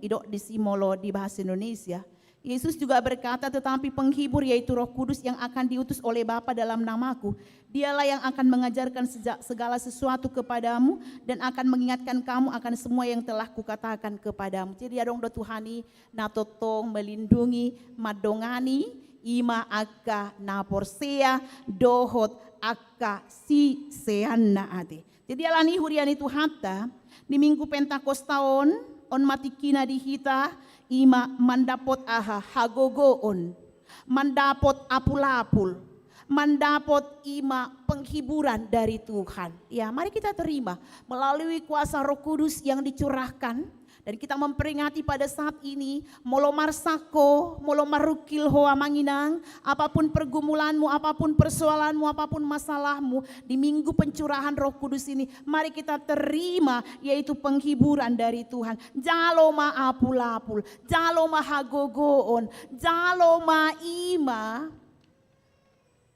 idok di simolo di bahasa Indonesia Yesus juga berkata, tetapi penghibur yaitu Roh Kudus yang akan diutus oleh Bapa dalam namaku, dialah yang akan mengajarkan segala sesuatu kepadamu dan akan mengingatkan kamu akan semua yang telah kukatakan kepadamu. Jadi adong do Tuhani na totong melindungi madongani ima akka na porsea dohot akka si seanna ate. Jadi alani huriani Tuhata di minggu Pentakostaon on matikina di hita ima mandapot aha hagogoon, mandapot apul-apul, mandapot ima penghiburan dari Tuhan. Ya, mari kita terima melalui kuasa Roh Kudus yang dicurahkan. Dan kita memperingati pada saat ini, molomar sako, molomar rukil hoa manginang, apapun pergumulanmu, apapun persoalanmu, apapun masalahmu, di minggu pencurahan Roh Kudus ini, mari kita terima yaitu penghiburan dari Tuhan. Jaloma apul-apul, jaloma hagogoon, jaloma ima,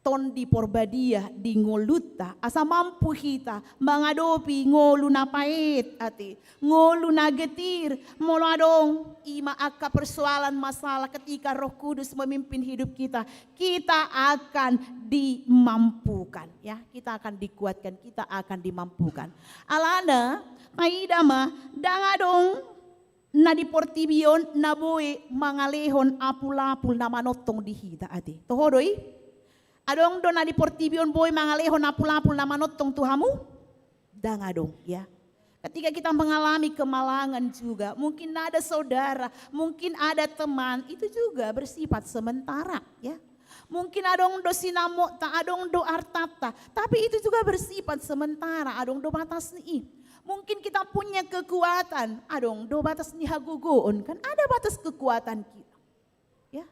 ton di porbadia di ngoluta asa mampu hita mengadopi ngolu na pait ati ngolu na getir moladong ima akka persoalan masalah ketika Roh Kudus memimpin hidup kita akan dimampukan ya, kita akan dikuatkan, kita akan dimampukan. Alana paidama dangadong na di portibion na boe mangalehon apul-apul na manotong di hita ati tohodoi. Adong do na di portibion boy mangalehon apul-apul na manotong Tuhamu? Dangadong ya. Ketika kita mengalami kemalangan juga, mungkin ada saudara, mungkin ada teman, itu juga bersifat sementara ya. Mungkin adong do sinamo, tak adong do artata, tapi itu juga bersifat sementara, adong do batas ni. Mungkin kita punya kekuatan, adong do batas ni hagugoon, kan ada batas kekuatan kita. Ya.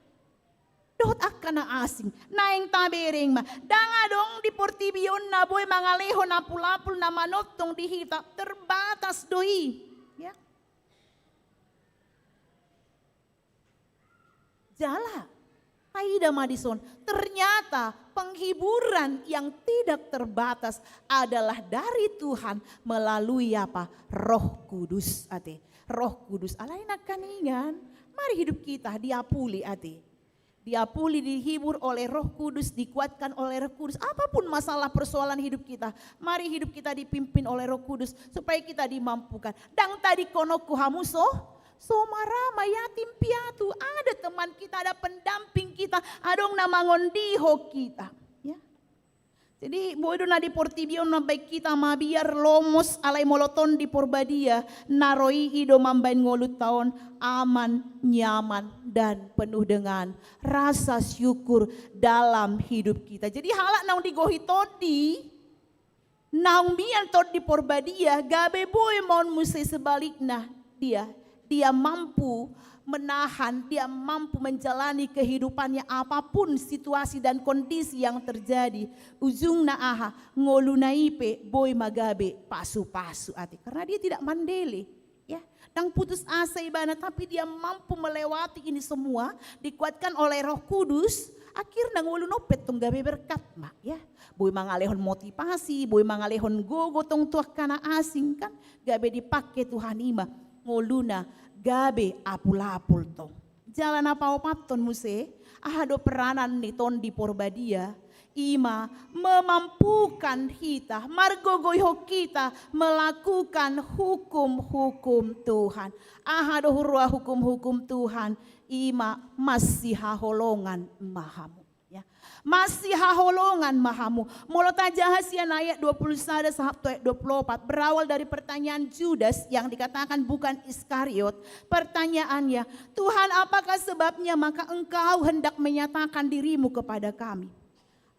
Dohot akan na asing, naing tabering ma. Dangadong di portibion na boy mangalehon apul-apul na manotong dihita terbatas doi. Ya. Jala, Aida Madison, ternyata penghiburan yang tidak terbatas adalah dari Tuhan melalui apa? Roh Kudus ate. Roh Kudus, alain akan ingan, mari hidup kita diapuli ate. Diapuli, dihibur oleh Roh Kudus, dikuatkan oleh Roh Kudus. Apapun masalah persoalan hidup kita, mari hidup kita dipimpin oleh Roh Kudus supaya kita dimampukan. Dang tadi konoku hamuso, somarama yatim piatu, ada teman kita, ada pendamping kita, adong namangondiho kita. Ya. Jadi bodo na di portibion na baik kita mabiar lomos alay moloton di porbadia, naroi ido mambain ngolut taon, aman, nyaman, dan penuh dengan rasa syukur dalam hidup kita. Jadi halak naung digohi todi, naung bian todi porbadia, gabe boy mon musai sebaliknya dia mampu menahan, dia mampu menjalani kehidupannya apapun situasi dan kondisi yang terjadi. Ujung na aha ngolu naipe boy magabe pasu-pasu ati, karena dia tidak mandele. Dan putus asa ibana, tapi dia mampu melewati ini semua, dikuatkan oleh Roh Kudus, akhirnya ngulu nopet tong gabe berkat mak ya. Boy mangalehon motivasi, boy mangalehon gogo tong tuak kana asing kan, gabe dipakai Tuhan ima, nguluna gabe apul-apul tong. Jalan apa opaton muse, ahado peranan ni ton di porbadia, ima memampukan kita, margogoyho kita melakukan hukum-hukum Tuhan. Ahado hurua hukum-hukum Tuhan, ima masih haholongan mahamu. Ya. Masih haholongan mahamu. Mulata Jahasian ayat 21 sampai 24 berawal dari pertanyaan Judas yang dikatakan bukan Iskariot. Pertanyaannya, Tuhan apakah sebabnya maka engkau hendak menyatakan dirimu kepada kami?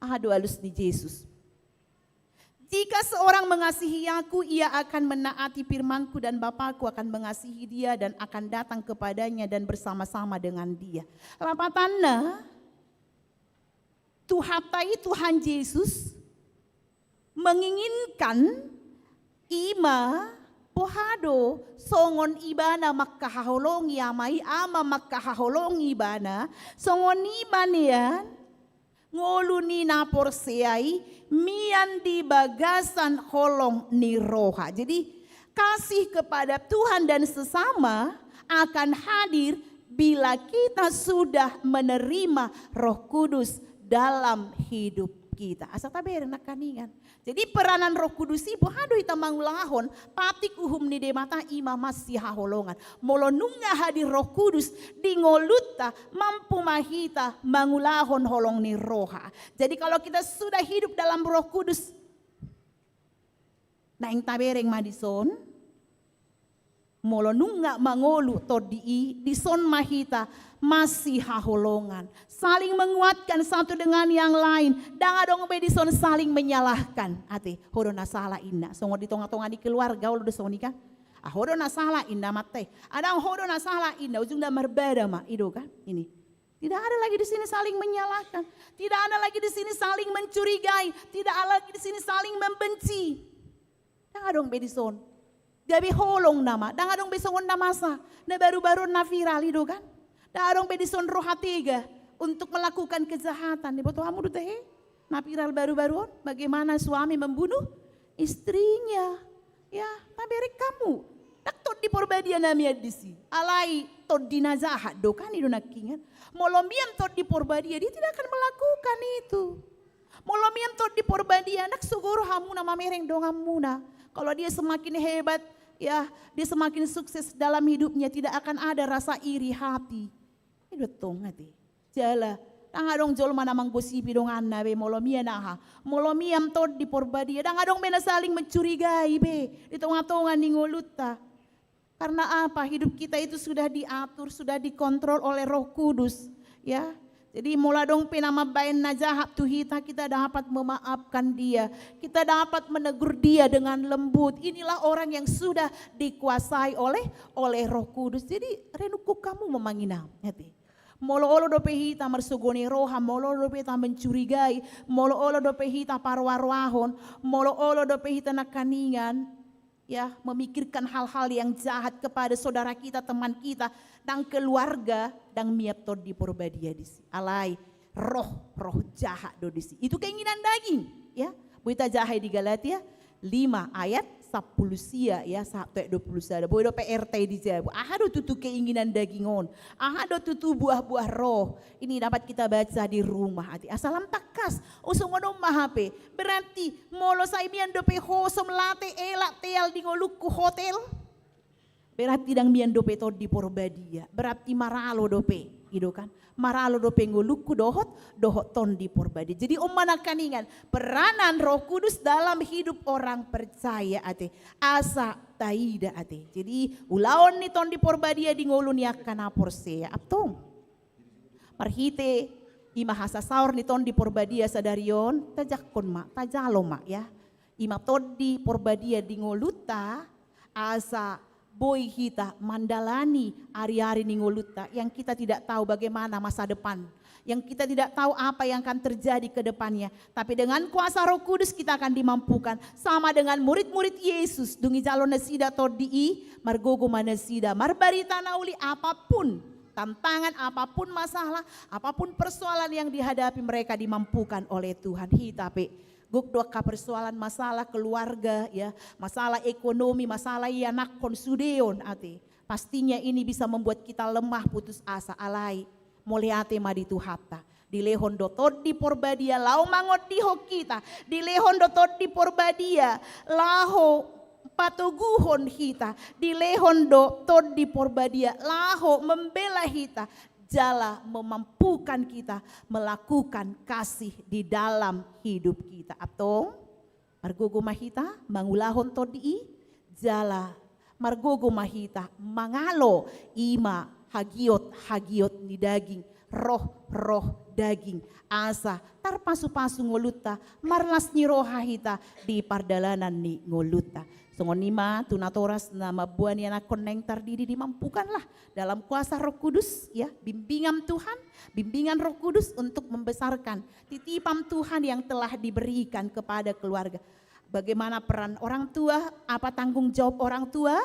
Aduh halus di Yesus. Jika seorang mengasihi aku, ia akan menaati firmanku dan Bapakku akan mengasihi dia dan akan datang kepadanya dan bersama-sama dengan dia. Lapatanna, Tuhatai Tuhan Yesus menginginkan ima pohado songon ibana makkahaholongi amai ama makkahaholongi ibana songon ibanian ngolu ni napor seai mian di bagasan holong ni roha. Jadi kasih kepada Tuhan dan sesama akan hadir bila kita sudah menerima Roh Kudus dalam hidup kita. Asa tabere nakaningan. Jadi peranan Roh Kudus ibu hado ita mangulahon patik uhum ni demata ima masih haholongan. Molonunga hadir Roh Kudus di ngoluta mampu mahita mangulahon holong ni roha. Jadi kalau kita sudah hidup dalam Roh Kudus, na ing tabereng madison, molonunga mangolu todi di son mahita masih haholongan, saling menguatkan satu dengan yang lain. Danga dong bedison saling menyalahkan. Ate hodo na salah inna. Songo di tonga-tonga di keluarga ulo do sonika. Hodo na salah inna mate. Adang hodo na salah inna ujung da berbeda ma itu kan ini. Tidak ada lagi di sini saling menyalahkan. Tidak ada lagi di sini saling mencurigai. Tidak ada lagi di sini saling membenci. Danga dong bedison. Gabi holong nama. Danga dong besongon namasa. Na baru-baru na viral itu kan. Darong bedison roh hatiga untuk melakukan kejahatan. Di bawah kamu deh, napiral baru-baru bagaimana suami membunuh istrinya. Ya, tabere kamu. Tak tot di porbadia namanya disi. Alai tot di nazahat dokan itu nakingan. Molombian tot di porbadia dia tidak akan melakukan itu. Molombian tot di porbadia nak sugoro hamuna mamereng dongamuna. Kalau dia semakin hebat, ya dia semakin sukses dalam hidupnya, tidak akan ada rasa iri hati. Itu tongati. Jala, tangadong jol mana manggosipi dong anna be molomia naha. Molomiam tod di porbadia. Tangadong bena saling mencurigai be. Di tonga-tonga ningoluta. Karena apa? Hidup kita itu sudah diatur, sudah dikontrol oleh Roh Kudus. Ya. Jadi mula dong penama bain najahat tuhita kita dapat memaafkan dia. Kita dapat menegur dia dengan lembut. Inilah orang yang sudah dikuasai oleh Roh Kudus. Jadi renuku kamu memanginam. Molo-olo dope hita mersugoni roha, molo-olo dope hita mencurigai, molo-olo dope hita parwarwahon, molo-olo dope hita nakaningan, ya memikirkan hal-hal yang jahat kepada saudara kita, teman kita, dan keluarga, dan miap tod di porbadia disi. Alai roh jahat do disi. Itu keinginan daging, ya. Buita jahai di Galatia 5 ayat 10 sia ya 1 20 boy do PRT di jabu. Ahado tutu keinginan dagingon. Ahado tutu buah-buah roh. Ini dapat kita baca di rumah hati. Asalam takas usung ono mahape. Berarti molo saimian do pe hosom late elak teal di ngoluku hotel. Berarti dang mian dope to di porbadia. Berarti maralo dope, gitu kan? Maralo dope ngoluku dohot ton di porbadia. Jadi mana kaningan peranan Roh Kudus dalam hidup orang percaya ate. Asa taida ate. Jadi ulaon ni ton di porbadia di ngolun yakana porsea. Aptong. Marhite ima hasa saur ni ton di porbadia sadarion tajakon ma, tajalo ma ya. Ima ton di porbadia di ngoluta asa boy kita mandalani hari-hari ningoluta yang kita tidak tahu bagaimana masa depan, yang kita tidak tahu apa yang akan terjadi ke depannya, tapi dengan kuasa Roh Kudus kita akan dimampukan sama dengan murid-murid Yesus dungi jalon nasida todi margogo manasida marbarita nauli apapun tantangan, apapun masalah, apapun persoalan yang dihadapi mereka dimampukan oleh Tuhan. Hitape gugdok persoalan masalah keluarga ya, masalah ekonomi, masalah anak konsudeon ate. Pastinya ini bisa membuat kita lemah putus asa alai. Moliate maditu hata. Dilehon dotod di porbadia lau mangot diho kita. Dilehon dotod di porbadia laho patuguhon kita. Dilehon dotod di porbadia laho membela kita. Jala memampukan kita melakukan kasih di dalam hidup kita. Atong margogo mahita mangulahon todi jala margogo mahita mangalo ima hagiot ni daging roh daging asa tarpasu-pasu ngoluta marlas ni roha hita di pardalanan ni ngoluta. Songonima tunatoras nama buan yang koneng tardiri dimampukanlah dalam kuasa Roh Kudus ya, bimbingan Tuhan, bimbingan Roh Kudus untuk membesarkan titipan Tuhan yang telah diberikan kepada keluarga. Bagaimana peran orang tua, apa tanggung jawab orang tua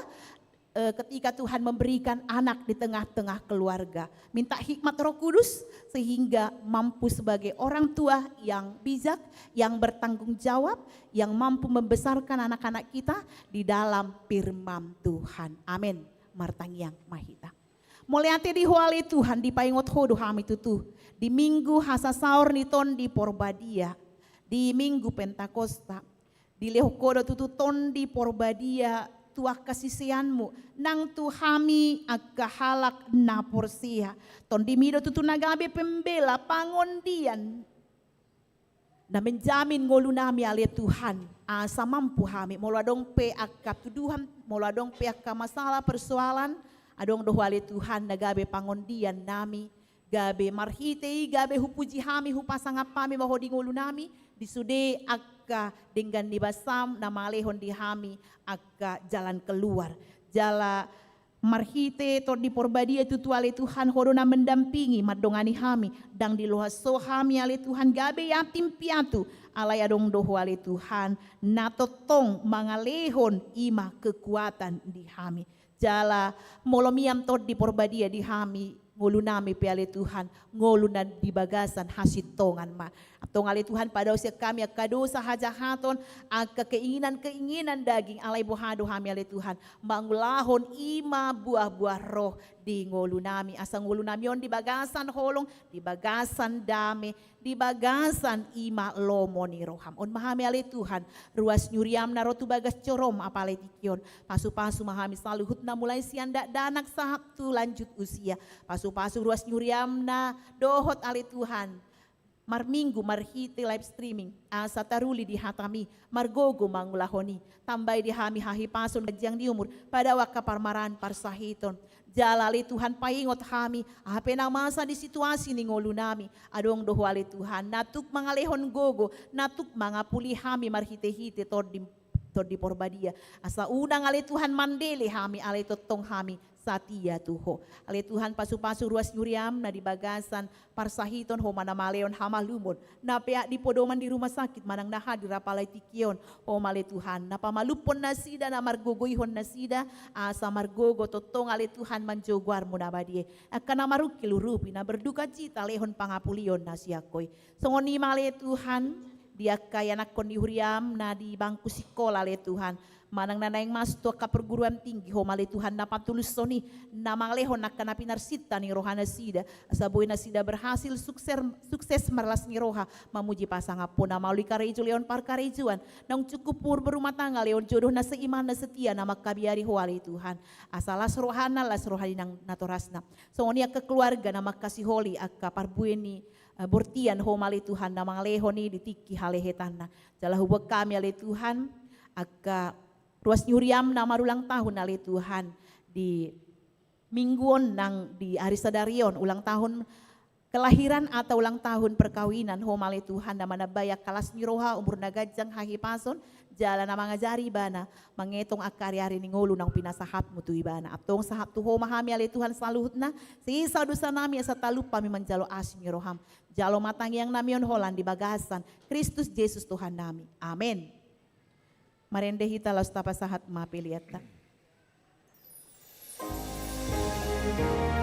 ketika Tuhan memberikan anak di tengah-tengah keluarga. Minta hikmat Roh Kudus sehingga mampu sebagai orang tua yang bijak, yang bertanggung jawab, yang mampu membesarkan anak-anak kita di dalam firman Tuhan. Amin. Martangyang mahita. Moliate di huali Tuhan di paingot hodo hami tutu. Di minggu hasa saur ni ton di Porbadia. Di minggu Pentakosta. Di lehokodo tutu ton di Porbadia. Tuah kasisianmu. Nang tu hami aga halak na porsia. Ton di mido tutu nagabe pembela pangondian. Na menjamin ngolu nami ale Tuhan. Asa mampu hami. Moladong pe aga tuduhan. Moladong pe aga masalah persoalan. Adong doh wale Tuhan na gabe pangondian nami, gabe marhitei, gabe hupuji hami, hupasangap kami bahwa di ngulu nami, disude akka dengan nibasam na malehon di hami akka jalan keluar. Jala marhite tor di Porbadia tutu ale Tuhan hodona mendampingi madongani hami, dang di lohaso hami ale Tuhan gabe yatim piatu, alay adong doh wale Tuhan natotong mangalehon ima kekuatan di hami. Jala molomiam tot di Porbadia di hami ngolu nami piale Tuhan ngolu na di bagasan hasit tongan ma atong ale Tuhan pada usia kami akadosa hajahaton aka keinginan daging alai bohado hami ale Tuhan mangulahon ima buah-buah roh di ngolu nami asa ngolu nami on di bagasan holong di bagasan dame di bagasan ima lomoni roham on mahami ale Tuhan ruas nyuriam na rotu bagas corom apale tikion pasu-pasu mahami selalu hutna mulai sianda danak sahab tu lanjut usia pasu-pasu ruas nyuriam na dohot ale Tuhan mar minggu marhite live streaming asa taruli di hatami margogo mangulahoni tambay di hami hahi pason yang di umur pada waka parmaran parsahiton jalali Tuhan paingot hami ape na masa di situasi ni ngolu nami adong doh wale Tuhan natuk mangalehon gogo natuk mangapuli hami marhite-hite tor di Porbadia asa unang ale Tuhan mandele hami ale totong hami satia tuho ale Tuhan pasu-pasu ruas nyuriam na di bagasan parsahiton ho mana maleon hama lumon na pea di podoman di rumah sakit manang naha di rapalay tikion ho male Tuhan na pamalupon na sida na margogoyhon na sida asa margogo totong ale Tuhan manjogwar mo na badie akana marukilurupi na berduka cita lehon pangapulion na siyakoy songoni male Tuhan dia kaya nakon di huriam na di bangku sekolah le Tuhan manang nanaing masuk ke perguruan tinggi ho male Tuhan na patulus soni na manglehon nak kana pinarsita ni rohana sida saboy na sida berhasil sukses marlas ni roha mamuji pasangapun na mauli kareju leon par karejuan nang cukup pur berumah tangga leon jodoh na seiman na setia na makabiari ho ale Tuhan asalas rohana las rohani nang natorasna songonia ke keluarga na makasih holi akka parbueni bortian ho male Tuhan na manglehoni ditiki halehetana jala hubak kami ale Tuhan akka ruas nyuriam na marulang tahun ale Tuhan di mingguon nang di hari sadarion ulang tahun kelahiran atau ulang tahun perkawinan ho male Tuhan na manabaya kalas niroha umur nagajang hahipason jala na mangajari bana mangetong akari-ari ni ngulu nang pinasahap mo tu ibana atong sahap tu ho mahami ale Tuhan saluhut na sisa dosa nami asa talupa mi manjalo asin niroham jalo matang yang namion holan di bagasan Kristus Yesus Tuhan nami amin. Marende hita las tapasahat mapiliata. Alleluia.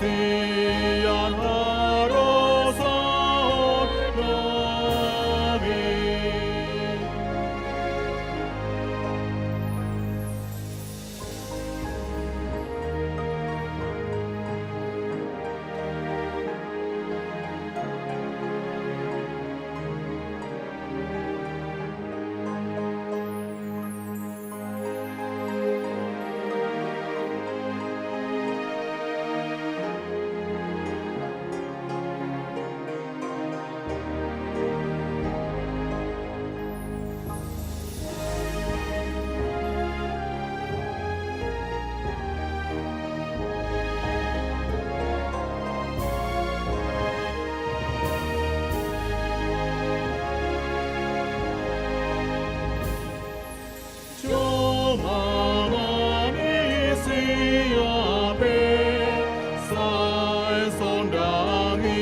sian harosan kami.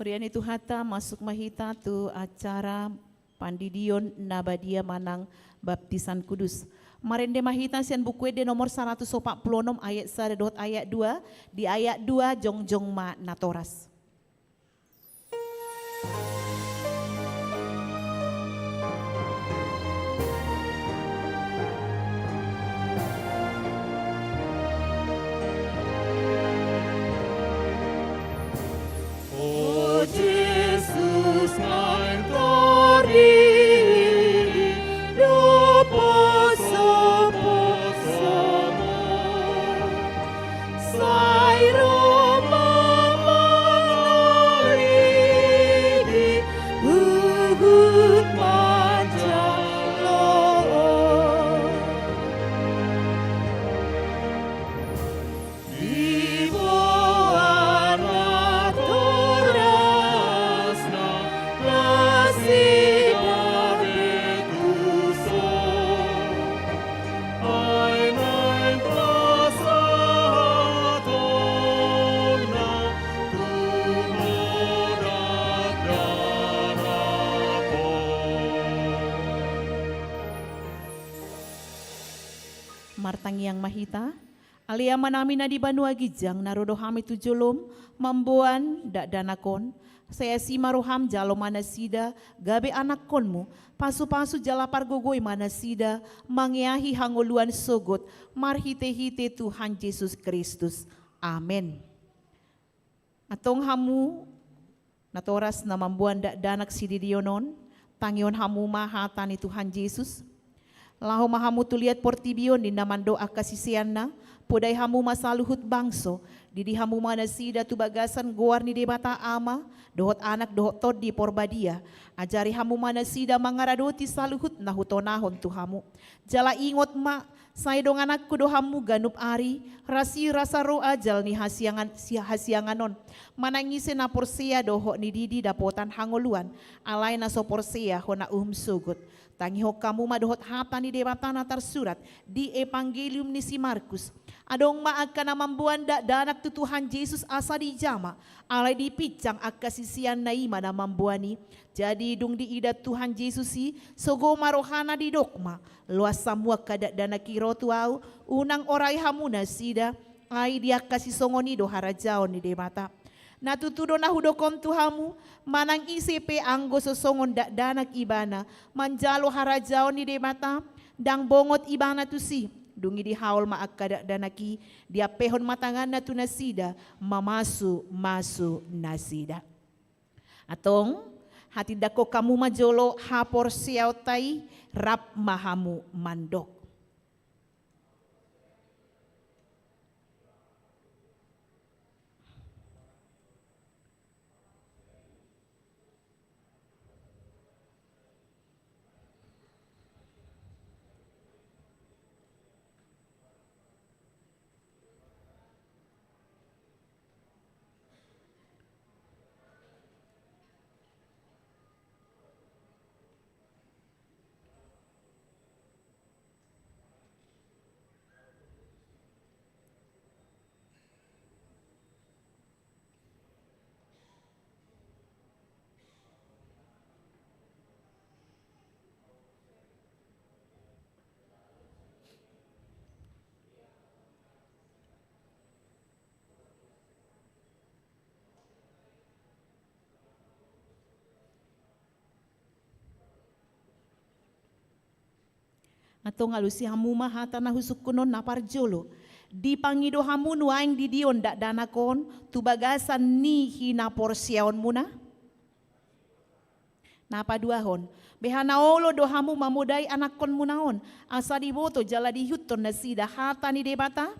Horian itu hata masuk mahita tu acara pandidion nabadia manang baptisan kudus. Marende mahita sian buku de nomor 146 ayat 1 ayat 2 di ayat 2 jongjong ma natoras. O Jesus, mein Tori, do posso sai Roma mangaligi, gugut manjalo. Vivo Torasna, placida vetuso, ein pasatona, tu morat darapo. Martang yang mahita, alia manami na di banua gijang narodo hami tujolom, mambuan dak danakon, saya si maroham jalo mana sida, gabe anak konmu, pasu-pasu jalapar gogoi mana sida, mangiahi hangoluan sogot, marhite-hite Tuhan Yesus Kristus. Amin. Atong hamu, natoras na mambuan dak danak sididionon, tangion hamu mahatan ni Tuhan Yesus, Lahu mahamu tuliat portibion di namando akasisianna, podai hamu masaluhut bangso, didi hamu mana sida tu bagasan goar ni debata ama, dohot anak dohot tod di porbadia, ajari hamu mana sida mangaradoti saluhut nahutonahon tu hamu. Jala ingot ma, saya dong anakku dohamu ganup ari, rasi rasa ro ajal ni hasianganon, manangise na porsia dohot ni didi dapotan hangoluan, alay na so porsia hona sugut. Tangiho kamu madohot hata ni debatana tersurat di Evangelium ni si Markus. Adong maaka na mambuan danak tu Tuhan Yesus asa di jama. Alay di picang akasisian na ima na mambuani. Jadi dung di ida Tuhan Yesus si sogo marohana di dokma. Luas samua kadak dana kiro tuau unang oray hamuna sida. Ay dia kasih songoni do harajaon ni debata. Natutudo na hudokon tuhamu, manang isipe anggo sosongon danak ibana, manjalo harajaon ni demata, dang bongot ibana tu si, dungi di haul maak danaki, dia pehon matangan na tu nasida, masu nasida. Atong, hati dako kamu majolo hapor siaw tai, rap mahamu mandok. Atau ngalusi hamu mahata na husuk kunon na parjolo. Di pangido hamu nuaing di dion dak danakon tu bagasan ni hina porsiaon muna. Napa duahon. Behana olo do hamu mamudai anak kon munaon. Asa di boto jala di huton na sida hata ni debata.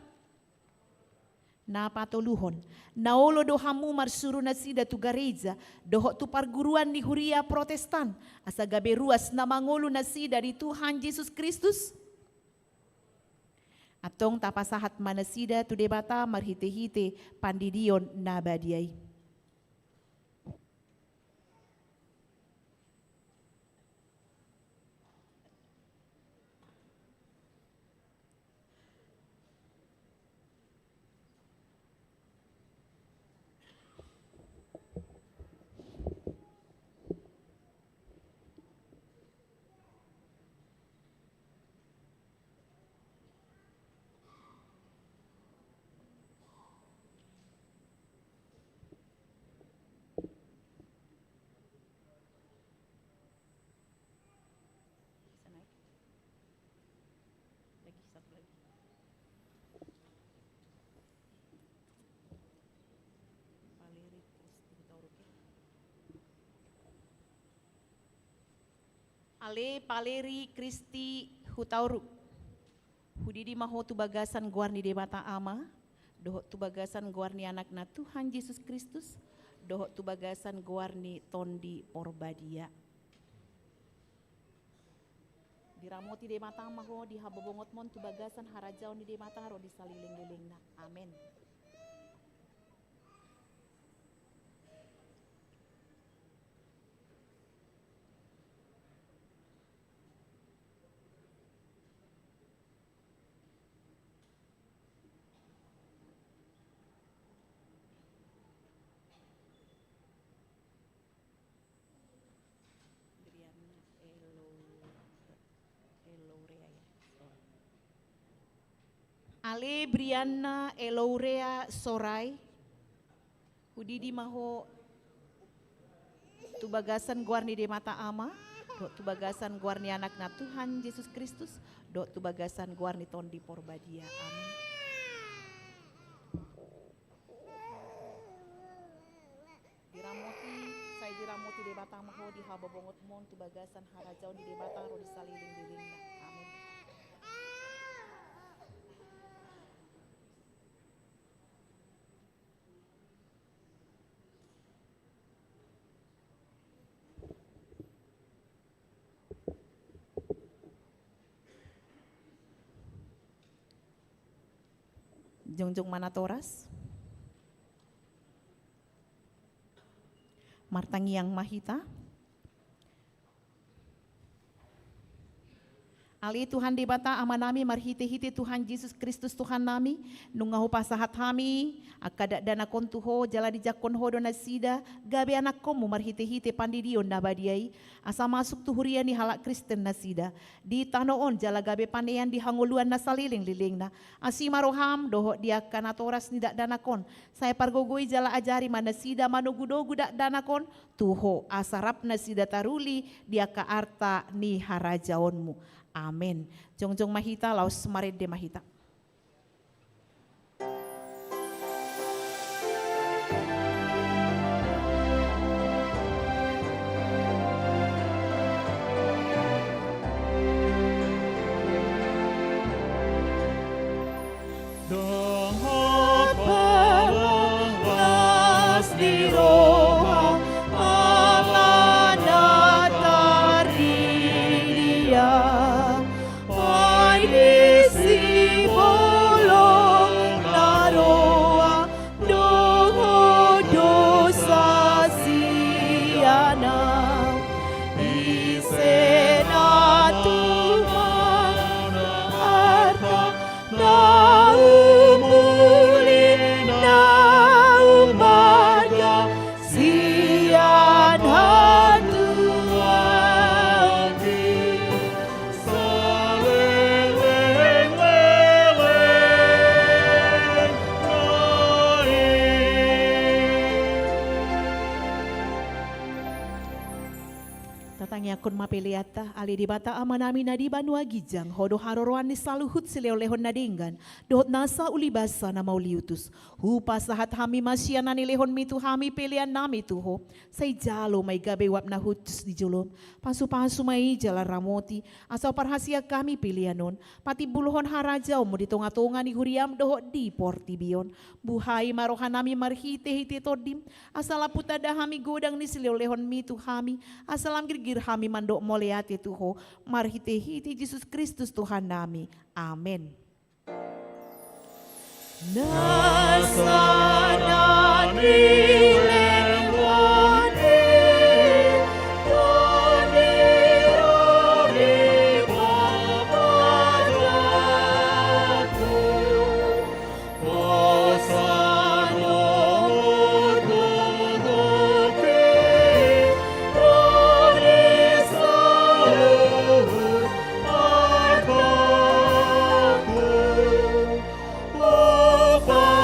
Napa toluhon. Naolo do hamu marsuru na sida tu gareja. Dohok tu parguruan di huria protestan. Asa gabe ruas na mangolo na sida di Tuhan Yesus Kristus. Atong tapasahat mana sida tu debata marhite-hite pandidion na badiai. Ale Paleri Kristi Hutauru. Hudidi maho tu bagasan guarni de mata ama. Dohok tu bagasan guarni anakna Tuhan Yesus Kristus. Dohok tu bagasan guarni tondi porbadia. Diramoti de mata maho di habobongot mon tu bagasan harajau ni de mata haro di saliling-lilingna. Amin. Ale Brianna Elourea Sorai. Hudidi maho tubagasan guarni de mata ama. Dok tubagasan guarni anakna Tuhan Yesus Kristus. Dok tubagasan guarni tondi porbadia. Amin. Diramoti de mata maho di habobongot mon tubagasan harajau di de mata ro di saliling-lilingna. Amin. Jongjong Manatoras, Martangiang Mahita, Ali Tuhan di bata amanami marhite-hite Tuhan Yesus Kristus Tuhan nami nungahu pasahat hami akadak dana kontuho jala di jakon hodo nasida gabe anak komu marhite-hite pandidion nabadiai asa masuk tuhurian ni halak Kristen nasida di tanoon jala gabe panean di hanguluan nasaliling-lilingna asima roham doho dia kanatoras nidak danakon saya pargogoi jala ajari manasida manugudogu dak danakon tuho asarap nasida taruli dia ka arta ni harajaonmu. Amin. Jongjong Mahita laus semarit de Mahita. Kun mapeliata ali di bata amanami na di banua gijang hodo haroroan ni saluhut sileo-lehon nadinggan dohot nasa ulibasa na mauliutus hupa sahat hami masyana ni lehon mitu hami pelian nami tuho say jalo may gabe wap na hutus di jolom pasu-pasu may jala ramoti asaw parhasia kami pilianon pati buluhon harajaw mo ditonga-tonga ni huriam dohot di portibion buhay marohan nami marhite-hite todim asalaputada hami godang ni sileo-lehon mitu hami asalam girgir hami mandok moleate tuho marhite-hite Yesus Kristus Tuhan nami. Amin. Oh,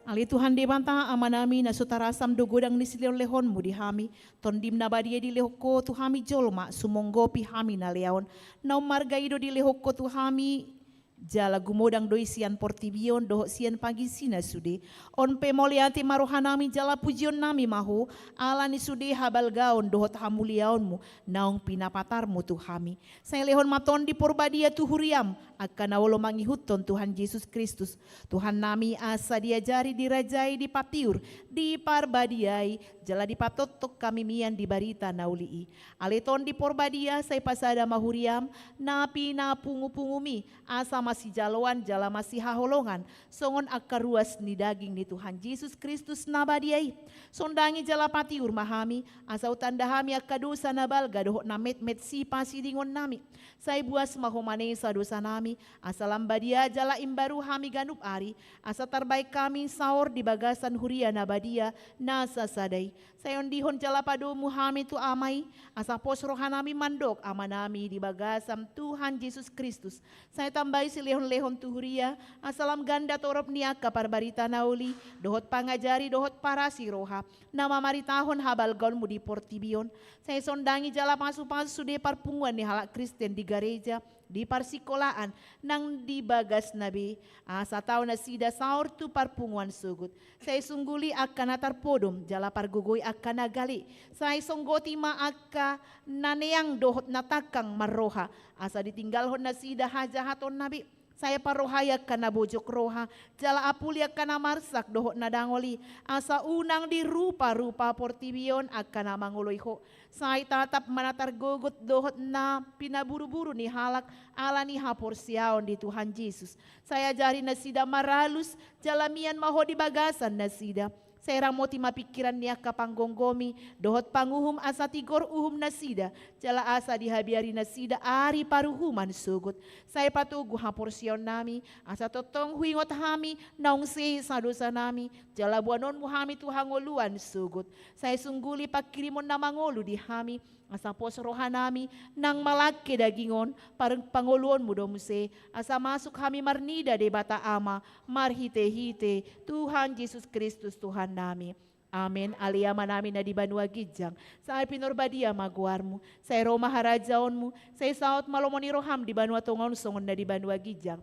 Ali Tuhan debanta amanami na sutarasam dogodang ni silion lehon mo di hami. Tondim na badia di lehoko tu hami jolma sumonggopi hami na leon. Na umargaido di lehoko tu hami jala gumodang doi sian portibion doho sian pagi sina sude. On pemoliati marohanami jala pujion nami mahu. Ala ni sude habal gaon doho tahamuliaonmu. Naong pinapatarmu tu hami. Saya lehon maton di porbadia tuhuriam. Akan awalo mangihuton Tuhan Yesus Kristus. Tuhan nami asa diajari dirajai di patiur. Di parbadiai. Jala di patotok kami mian di barita naulii. Aleton di porbadia saya pasada mahuriam. Napi na pungu-pungumi. Asa masih jaloan jala masih haholongan. Songon akaruas ni daging ni Tuhan Yesus Kristus nabadiai. Sondangi jala patiur mahami. Asa utandahami akadosa nabalga doho na met-met si pasidingon nami. Saya buas mahomanesa dosa nami. Asa lambadia jala imbaru hami ganup ari. Asa terbaik kami saur di bagasan huria nabadia nasa sadai. Sayon dihon jala padomu hami tu amai. Asa pos rohanami mandok amanami di bagasam Tuhan Yesus Kristus. Saya tambahi si lehon-lehon tu huria. Asalam ganda torop niaka parbarita nauli. Dohot pangajari dohot parasi roha. Nama maritahon habal gaunmu di portibion. Saya sondangi jala pasu-pasu de parpunguan ni halak Kristen di gereja. Di parsikolaan nang di bagas nabi asa tau na sida saur tu parpunguan sugut. Saya sungguli akan atar podom jala pargugoy akan nagali. Saya songgoti maaka naneyang dohot natakang maroha asa ditinggalhon na sida hajahaton nabi. Saya parohaya kana bojok roha, jala apulia kana marsak dohot nadangoli, asa unang di rupa-rupa portibion akana manguloyho. Saya tatap manatar gogot dohot na pinaburu-buru ni halak ala ni hapor siaon di Tuhan Yesus. Saya jari nasida maralus, jalamian maho di bagasan nasida. Saya ramoti mapikiran niya kapanggonggomi, dohot panguhum asa tigor uhum nasida, jala asa dihabiari nasida ari paruhuman sugut. Saya patugu haporsion nami, asa totong huingot hami, naung sehi sadosa nami, jala buanon muhami tuhangoluan sugut. Saya sungguli pakirimon na mangolu di hami, asa pos rohanami, nang malaki dagingon, parang pangoluan mo domuse, asa masuk hami marnida de bata ama, marhite-hite, Tuhan Yesus Kristus Tuhan nami. Amen. Aliyama namin na di Banua Gijang. Sa pinorbadia maguarmu. Sa Roma harajaonmu. Sa isaot malomoni roham di Banua Tongon songon na di Banua Gijang.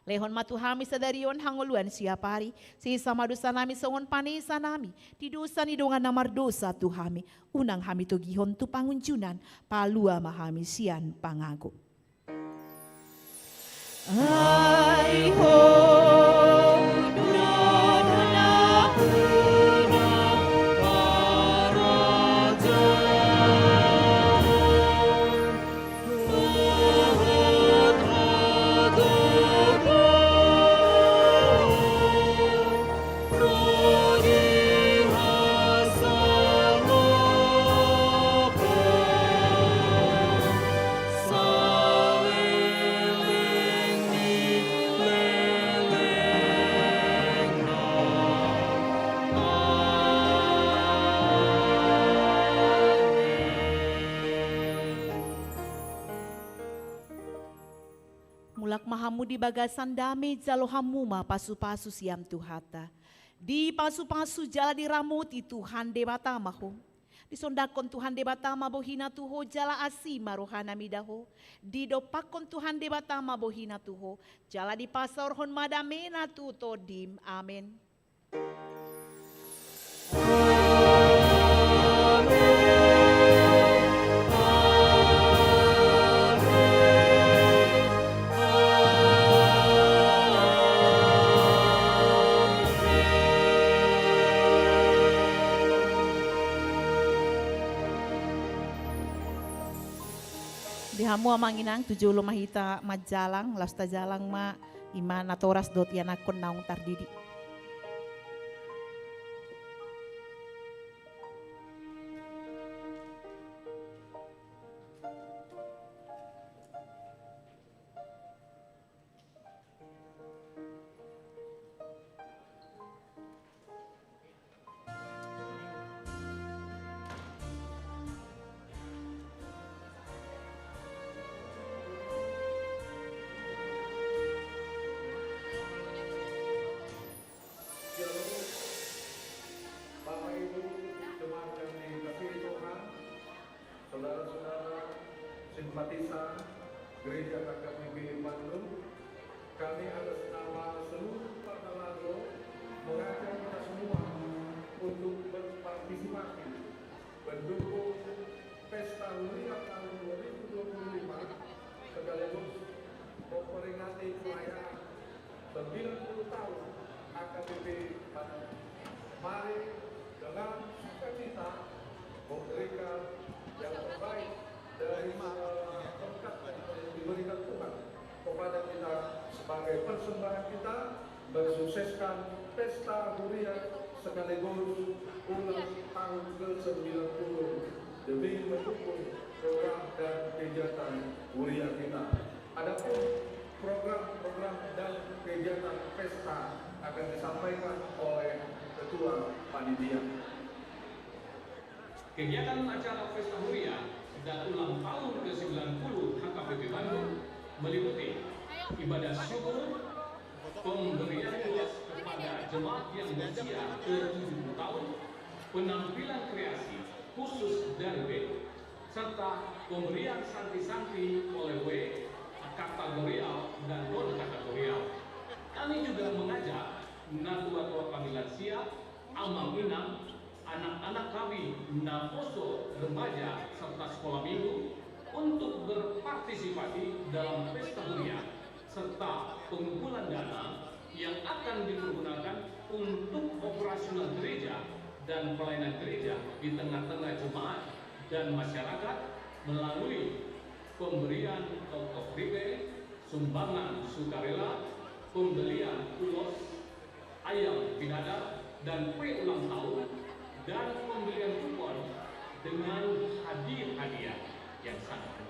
Lehon matuhami sa darion hangoluan siya pari. Si sama dosa nami songon panisa nami. Di dosa ni dongan namar dosa tuhami. Unang hami tugihon tu pangunjunan. Palua mahami siyan pangago. Ay ho. Mulak mahamu di bagasan dame jalo hamuma pasu-pasu siam tuhata. Di pasu-pasu jala diramuti Tuhan debata maho. Disondakon Tuhan debata mabohina tuho jala asima rohana midaho. Didopakon Tuhan debata mabohina tuho. Jala di pasarhon madamena tuto dim. Amen. Dihamu amanginang tujuh lo mahita majalang lasta jalang ma ima natoras dot yanakon naung tardidi. Gereja KKBP Bandung, kami atas nama seluruh Partai Lago mengajak kita semua untuk berpartisipasi mendukung Pesta Huria tahun 2025 sekaligus memperingati perayaan 90 tahun AKBP Bandung. Mari dengan sukacita memberikan yang terbaik dari berkat yang diberikan Tuhan kepada kita sebagai persembahan kita mensukseskan Pesta Huria sekaligus ulang tahun ke-90 demi mendukung program dan kegiatan Huria kita. Adapun program-program dan kegiatan pesta akan disampaikan oleh Ketua Panitia. Kegiatan acara Pesta Huria dan ulang tahun ke-90 HKBP Bandung meliputi ibadah syukur, pemberian tuas kepada jemaat yang berusia ke-70 tahun, penampilan kreasi khusus dari W, serta pemberian santi-santi oleh W, kategorial dan non-kategorial. Kami juga mengajak natua-tua kami lansia, amam inam, anak-anak kami naposo remaja serta sekolah minggu untuk berpartisipasi dalam pesta huria serta pengumpulan dana yang akan dipergunakan untuk operasional gereja dan pelayanan gereja di tengah-tengah jemaat dan masyarakat melalui pemberian toko pribe, sumbangan sukarela, pembelian ulos, ayam pinada, dan kue ulang tahun, dan pembelian kupon dengan hadiah-hadiah yang sangat